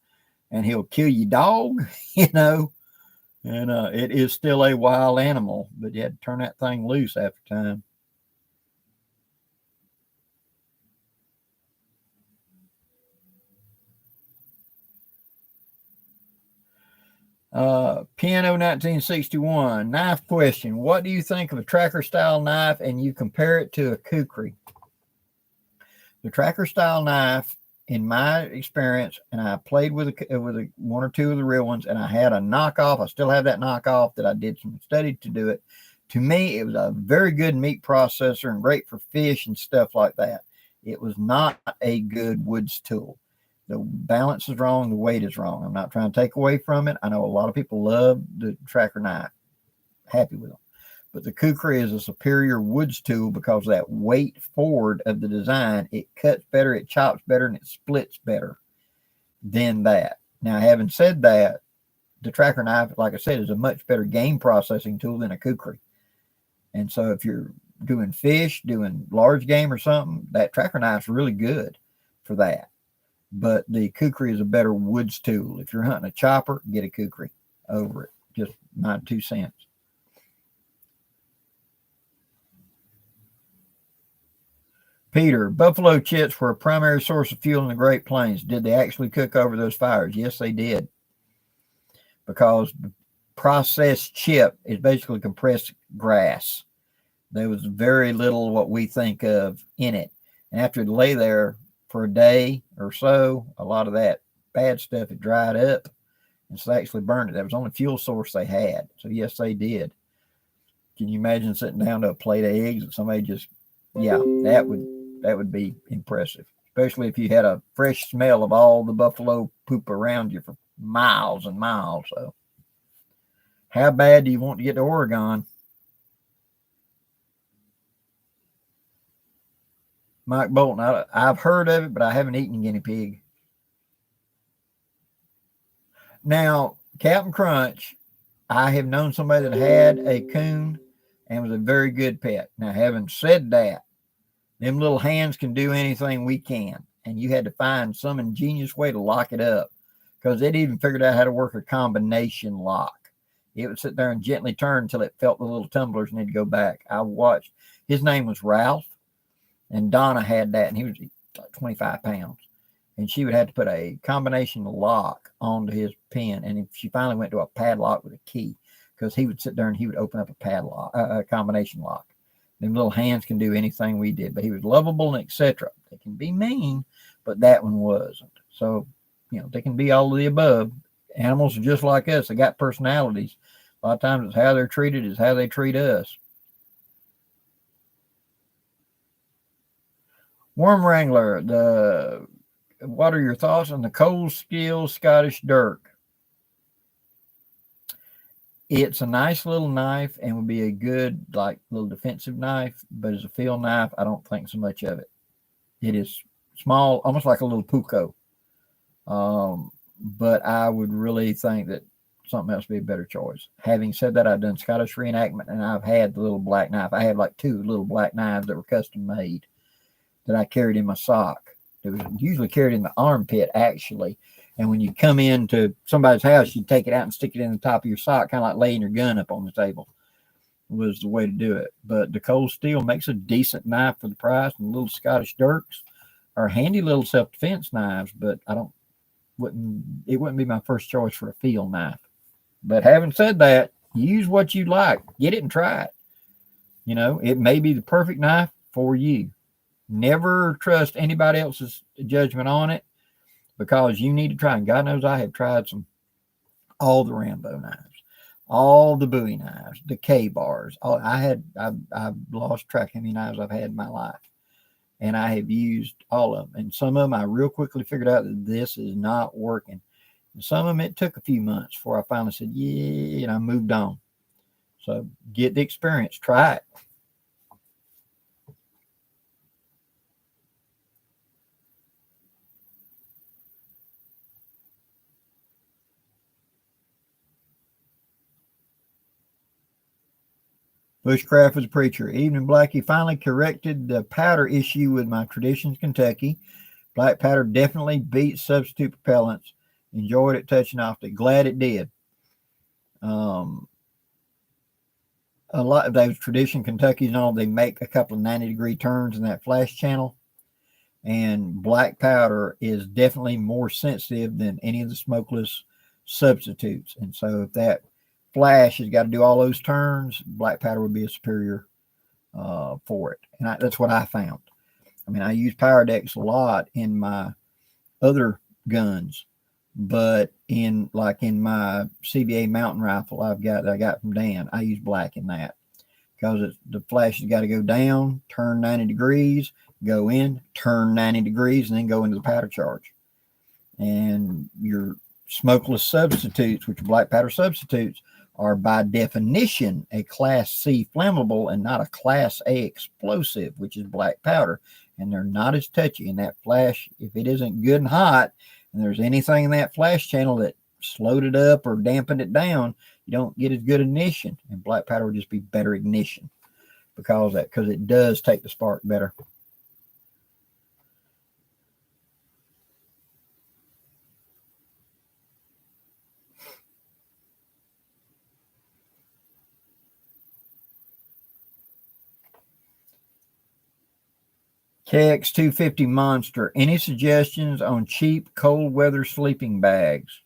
And he'll kill your dog, And it is still a wild animal. But you had to turn that thing loose after time. Piano 1961, knife question. What do you think of a tracker style knife and you compare it to a Kukri? The tracker style knife, in my experience, and I played with one or two of the real ones, and I had a knockoff. I still have that knockoff that I did some study to do it. To me, it was a very good meat processor and great for fish and stuff like that. It was not a good woods tool. The balance is wrong. The weight is wrong. I'm not trying to take away from it. I know a lot of people love the tracker knife. Happy with them. But the Kukri is a superior woods tool because of that weight forward of the design. It cuts better, it chops better, and it splits better than that. Now, having said that, the tracker knife, like I said, is a much better game processing tool than a Kukri. And so if you're doing fish, doing large game or something, that tracker knife is really good for that. But the Kukri is a better woods tool. If you're hunting a chopper, get a Kukri over it. Just my 2 cents. Peter, buffalo chips were a primary source of fuel in the Great Plains. Did they actually cook over those fires? Yes, they did. Because the processed chip is basically compressed grass. There was very little what we think of in it. And after it lay there for a day or so, a lot of that bad stuff had dried up. And so they actually burned it. That was the only fuel source they had. So yes, they did. Can you imagine sitting down to a plate of eggs and somebody just, yeah, that would be impressive. Especially if you had a fresh smell of all the buffalo poop around you for miles and miles. So how bad do you want to get to Oregon? Mike Bolton, I've heard of it, but I haven't eaten guinea pig. Now, Captain Crunch, I have known somebody that had a coon and was a very good pet. Now, having said that, them little hands can do anything we can. And you had to find some ingenious way to lock it up because they'd even figured out how to work a combination lock. It would sit there and gently turn until it felt the little tumblers and it'd go back. I watched. His name was Ralph. And Donna had that, and he was like 25 pounds. And she would have to put a combination lock onto his pen. And if she finally went to a padlock with a key, because he would sit there and he would open up a padlock, a combination lock. Them little hands can do anything we did, but he was lovable and etc. They can be mean, but that one wasn't. So, they can be all of the above. Animals are just like us. They got personalities. A lot of times it's how they're treated is how they treat us. Worm Wrangler, what are your thoughts on the Cold Steel Scottish Dirk? It's a nice little knife and would be a good, little defensive knife, but as a field knife, I don't think so much of it. It is small, almost like a little puko. But I would really think that something else would be a better choice. Having said that, I've done Scottish reenactment and I've had the little black knife. I had 2 little black knives that were custom made that I carried in my sock. It was usually carried in the armpit, actually. And when you come into somebody's house, you take it out and stick it in the top of your sock, kind of like laying your gun up on the table was the way to do it. But the Cold Steel makes a decent knife for the price, and the little Scottish Dirks are handy little self-defense knives, but it wouldn't be my first choice for a field knife. But having said that, use what you like. Get it and try it. It may be the perfect knife for you. Never trust anybody else's judgment on it because you need to try. And God knows I have tried all the Rambo knives, all the Bowie knives, the K-bars. I've lost track of how many knives I've had in my life. And I have used all of them. And some of them I real quickly figured out that this is not working. And some of them it took a few months before I finally said, yeah, and I moved on. So get the experience. Try it. Bushcraft was a preacher. Evening Blackie finally corrected the powder issue with my Traditions Kentucky. Black powder definitely beats substitute propellants. Enjoyed it touching off it. Glad it did. A lot of those Tradition Kentuckys, they make a couple of 90-degree turns in that flash channel. And black powder is definitely more sensitive than any of the smokeless substitutes. And so if that flash has got to do all those turns, black powder would be a superior for it. And that's what I found. I mean, I use Pyrodex a lot in my other guns, but in my CBA mountain rifle I got from Dan, I use black in that because the flash has got to go down, turn 90 degrees, go in, turn 90 degrees, and then go into the powder charge. And your smokeless substitutes, which are black powder substitutes, are by definition a Class C flammable and not a Class A explosive, which is black powder. And they're not as touchy. And that flash, if it isn't good and hot, and there's anything in that flash channel that slowed it up or dampened it down, you don't get as good ignition. And black powder would just be better ignition because it does take the spark better. KX250 Monster. Any suggestions on cheap cold weather sleeping bags?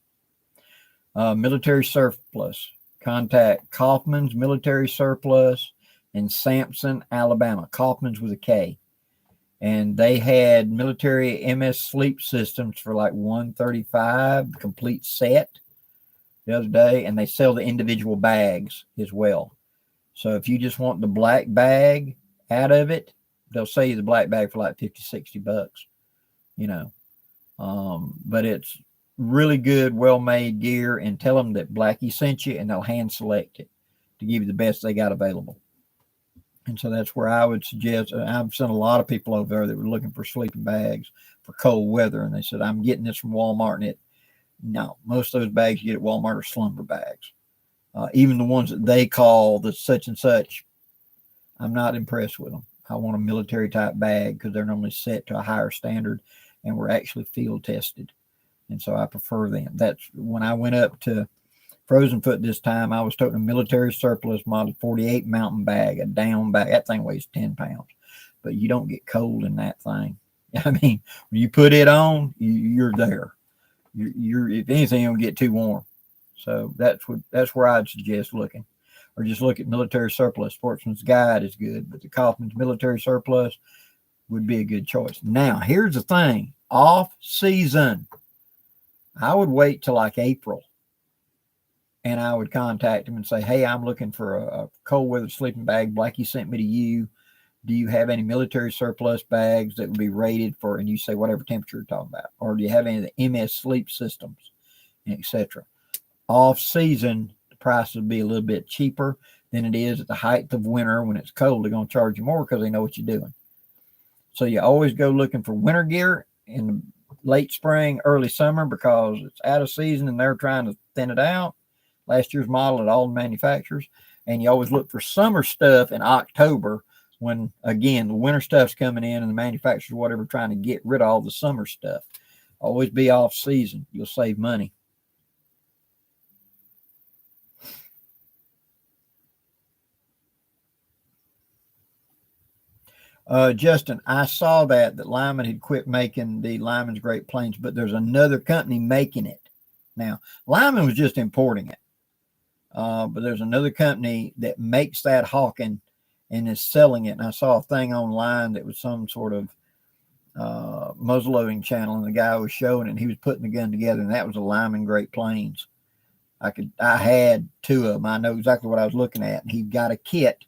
Military surplus. Contact Kaufman's Military Surplus in Sampson, Alabama. Kaufman's with a K. And they had military MS sleep systems for like $135, complete set the other day. And they sell the individual bags as well. So if you just want the black bag out of it, they'll sell you the black bag for like $50-$60, but it's really good, well-made gear, and tell them that Blackie sent you and they'll hand select it to give you the best they got available. And so that's where I would suggest. I've sent a lot of people over there that were looking for sleeping bags for cold weather. And they said, I'm getting this from Walmart. And no, most of those bags you get at Walmart are slumber bags. Even the ones that they call the such and such, I'm not impressed with them. I want a military type bag because they're normally set to a higher standard and we're actually field tested. And so I prefer them. That's when I went up to Frozen Foot this time, I was toting a military surplus model 48 mountain bag, a down bag. That thing weighs 10 pounds, but you don't get cold in that thing. I mean, when you put it on, you're there. You're if anything, you'll get too warm. So that's where I'd suggest looking. Or just look at military surplus. Sportsman's Guide is good, but the Kaufman's military surplus would be a good choice. Now, here's the thing. Off season, I would wait till like April, and I would contact them and say, hey, I'm looking for a cold weather sleeping bag. Blackie sent me to you. Do you have any military surplus bags that would be rated for, and you say whatever temperature you're talking about, or do you have any of the MS sleep systems, etc. Off season, price would be a little bit cheaper than it is at the height of winter. When it's cold, they're going to charge you more because they know what you're doing. So you always go looking for winter gear in the late spring, early summer, because it's out of season and they're trying to thin it out. Last year's model at all the manufacturers. And you always look for summer stuff in October when, again, the winter stuff's coming in and the manufacturers, whatever, trying to get rid of all the summer stuff. Always be off season. You'll save money. Justin, I saw that Lyman had quit making the Lyman's Great Plains, but there's another company making it. Now, Lyman was just importing it. But there's another company that makes that hawking and is selling it. And I saw a thing online that was some sort of muzzleloading channel, and the guy was showing it, and he was putting the gun together, and that was a Lyman Great Plains. I had two of them. I know exactly what I was looking at. And he got a kit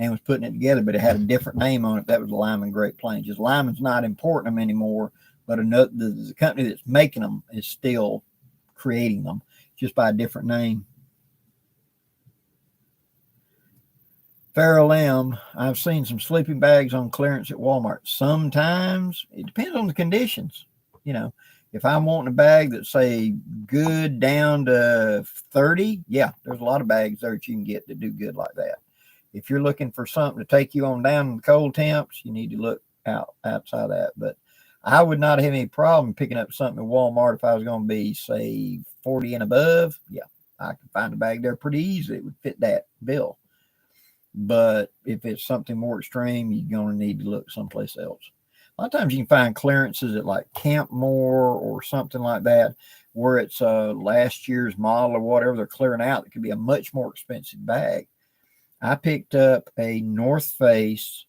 and was putting it together, but it had a different name on it. That was the Lyman Great Plains. Just Lyman's not importing them anymore, but the company that's making them is still creating them, just by a different name. Farrell M, I've seen some sleeping bags on clearance at Walmart. Sometimes it depends on the conditions. If I'm wanting a bag that's, say, good down to 30, yeah, there's a lot of bags there that you can get that do good like that. If you're looking for something to take you on down in the cold temps, you need to look outside that. But I would not have any problem picking up something at Walmart if I was going to be, say, 40 and above. Yeah, I could find a bag there pretty easily. It would fit that bill. But if it's something more extreme, you're going to need to look someplace else. A lot of times you can find clearances at like Campmore or something like that, where it's last year's model or whatever they're clearing out. It could be a much more expensive bag. I picked up a North Face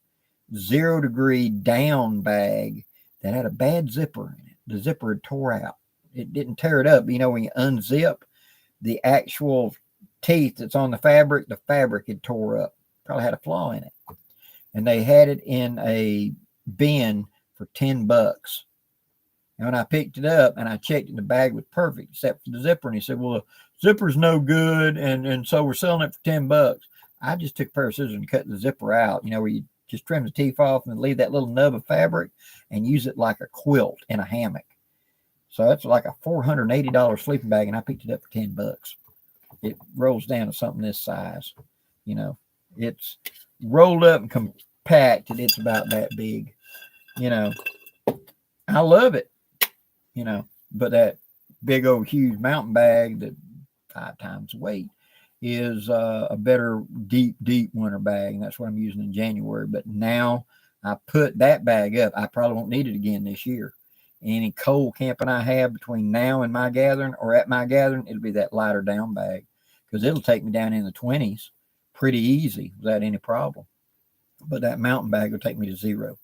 0 degree down bag that had a bad zipper in it. The zipper had tore out. It didn't tear it up. You know, when you unzip the actual teeth that's on the fabric had tore up. Probably had a flaw in it. And they had it in a bin for $10. And when I picked it up and I checked it, the bag was perfect except for the zipper. And he said, well, the zipper's no good. And so we're selling it for $10. I just took a pair of scissors and cut the zipper out, you know, where you just trim the teeth off and leave that little nub of fabric and use it like a quilt in a hammock. So that's like a $480 sleeping bag. And I picked it up for $10. It rolls down to something this size. You know, it's rolled up and compacted. It's about that big. You know, I love it. You know, but that big old huge mountain bag that 5 times the weight is a better deep winter bag. And that's what I'm using in January. But now I put that bag up. I probably won't need it again this year. Any cold camping I have between now and my gathering or at my gathering, it'll be that lighter down bag because it'll take me down in the 20s pretty easy without any problem. But that mountain bag will take me to 0,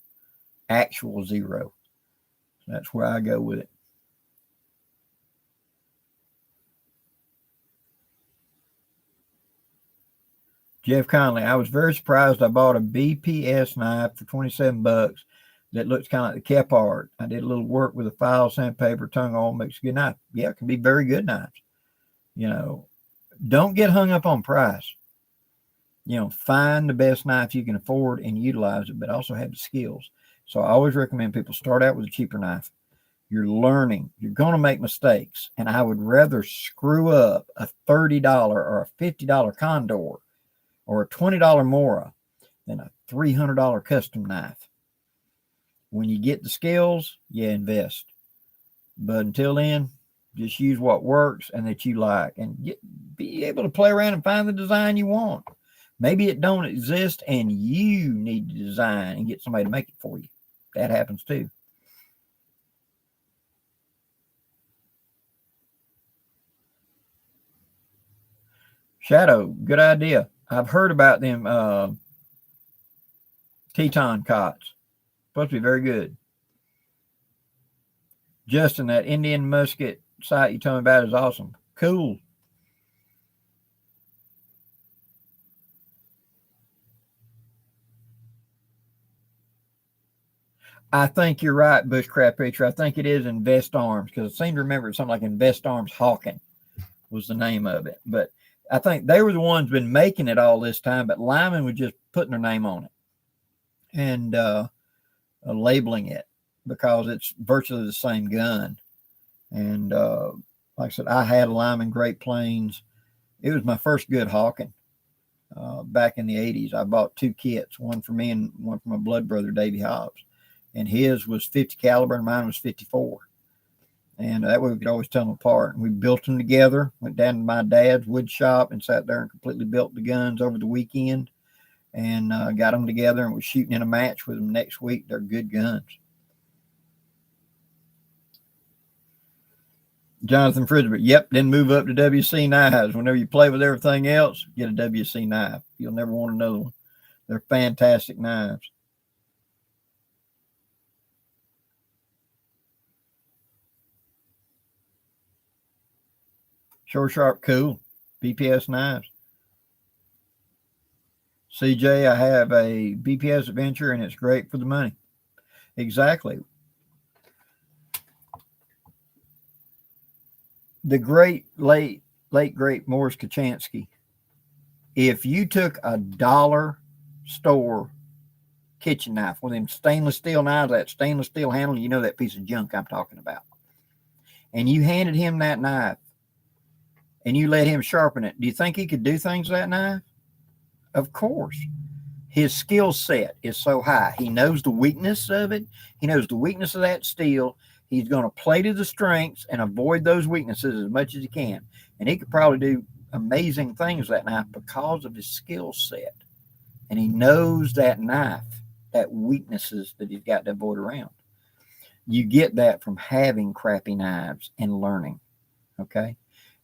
actual 0. So that's where I go with it. Jeff Conley, I was very surprised. I bought a BPS knife for $27 that looks kind of like the Campfire. I did a little work with a file, sandpaper, tongue oil, makes a good knife. Yeah, it can be very good knives. You know, don't get hung up on price. You know, find the best knife you can afford and utilize it, but also have the skills. So I always recommend people start out with a cheaper knife. You're learning. You're going to make mistakes. And I would rather screw up a $30 or a $50 Condor or a $20 Mora than a $300 custom knife. When you get the skills, yeah, invest. But until then, just use what works and that you like and be able to play around and find the design you want. Maybe it don't exist and you need to design and get somebody to make it for you. That happens too. Shadow, good idea. I've heard about them Teton cots. Supposed to be very good. Justin, that Indian musket site you told me about is awesome. Cool. I think you're right, Bushcraft Preacher. I think it is Invest Arms because I seem to remember something like Invest Arms Hawking was the name of it. But I think they were the ones been making it all this time, but Lyman was just putting their name on it and labeling it because it's virtually the same gun. And like I said, I had a Lyman Great Plains. It was my first good hawking back in the 80s. I bought 2 kits, one for me and one for my blood brother, Davey Hobbs. And his was 50 caliber and mine was 54. And that way we could always tell them apart. And we built them together, went down to my dad's wood shop and sat there and completely built the guns over the weekend and got them together and was shooting in a match with them next week. They're good guns. Jonathan Frisbee, yep, then move up to WC knives. Whenever you play with everything else, get a WC knife. You'll never want another one. They're fantastic knives. Short Sharp, cool. BPS knives. CJ, I have a BPS Adventure and it's great for the money. Exactly. The late great Morris Kachansky. If you took a dollar store kitchen knife, one of them stainless steel knives, that stainless steel handle, you know that piece of junk I'm talking about, and you handed him that knife and you let him sharpen it, do you think he could do things with that knife? Of course. His skill set is so high. He knows the weakness of it. He knows the weakness of that steel. He's going to play to the strengths and avoid those weaknesses as much as he can. And he could probably do amazing things with that knife because of his skill set. And he knows that knife. that weaknesses that he's got to avoid around. You get that from having crappy knives and learning. Okay.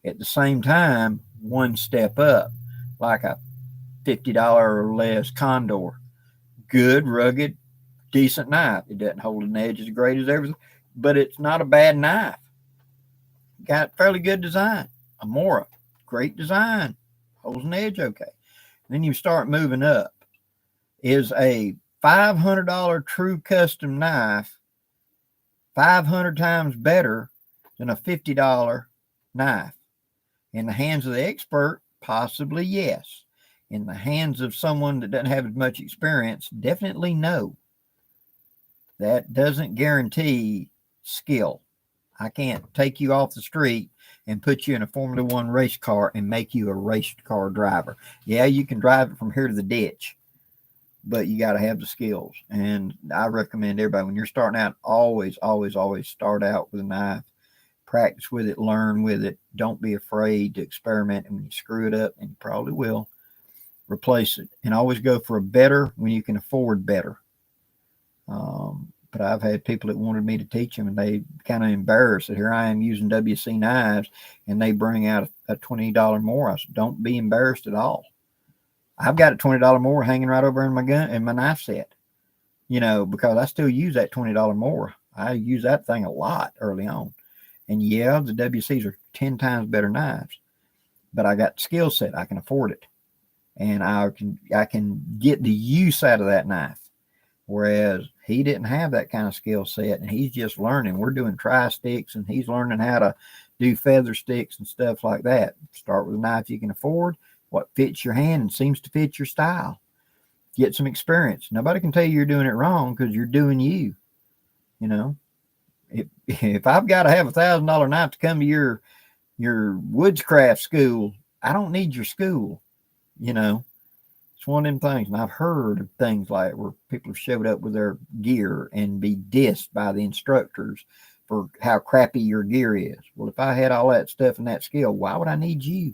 At the same time, one step up, like a $50 or less Condor, good, rugged, decent knife. It doesn't hold an edge as great as everything, but it's not a bad knife. Got fairly good design. A Mora, great design, holds an edge okay. Then you start moving up. Is a $500 true custom knife 500 times better than a $50 knife? In the hands of the expert, possibly yes. In the hands of someone that doesn't have as much experience, definitely no. That doesn't guarantee skill. I can't take you off the street and put you in a Formula One race car and make you a race car driver. Yeah, you can drive it from here to the ditch, but you got to have the skills. And I recommend everybody, when you're starting out, always start out with a knife. Practice with it, learn with it. Don't be afraid to experiment. And when you screw it up, and you probably will, replace it. And always go for a better when you can afford better. But I've had people that wanted me to teach them, and they kind of embarrassed that here I am using WC knives, and they bring out a $20 more. I said, don't be embarrassed at all. I've got a $20 more hanging right over in my gun and my knife set, because I still use that $20 more. I use that thing a lot early on. And yeah, the WCs are 10 times better knives, but I got the skill set. I can afford it, and I can get the use out of that knife. Whereas he didn't have that kind of skill set, and he's just learning. We're doing tri-sticks, and he's learning how to do feather sticks and stuff like that. Start with a knife you can afford, what fits your hand and seems to fit your style. Get some experience. Nobody can tell you you're doing it wrong, because you're doing you. If I've got to have $1,000 knife to come to your Bushcraft school, I don't need your school. It's one of them things. And I've heard of things like where people have showed up with their gear and be dissed by the instructors for how crappy your gear is. Well, if I had all that stuff and that skill, why would I need you?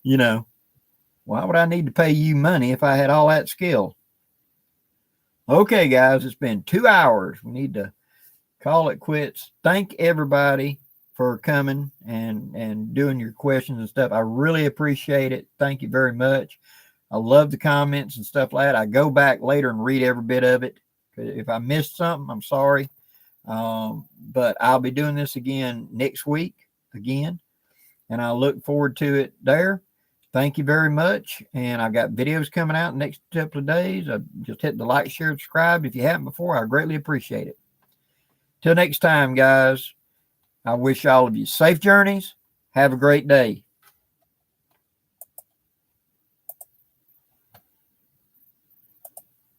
Why would I need to pay you money if I had all that skill? Okay, guys, it's been 2 hours. We need to call it quits. Thank everybody for coming and doing your questions and stuff. I really appreciate it. Thank you very much. I love the comments and stuff like that. I go back later and read every bit of it. If I missed something, I'm sorry. But I'll be doing this again next week again, and I look forward to it there. Thank you very much. And I've got videos coming out in the next couple of days. Just hit the like, share, subscribe. If you haven't before, I greatly appreciate it. Till next time, guys, I wish all of you safe journeys. Have a great day.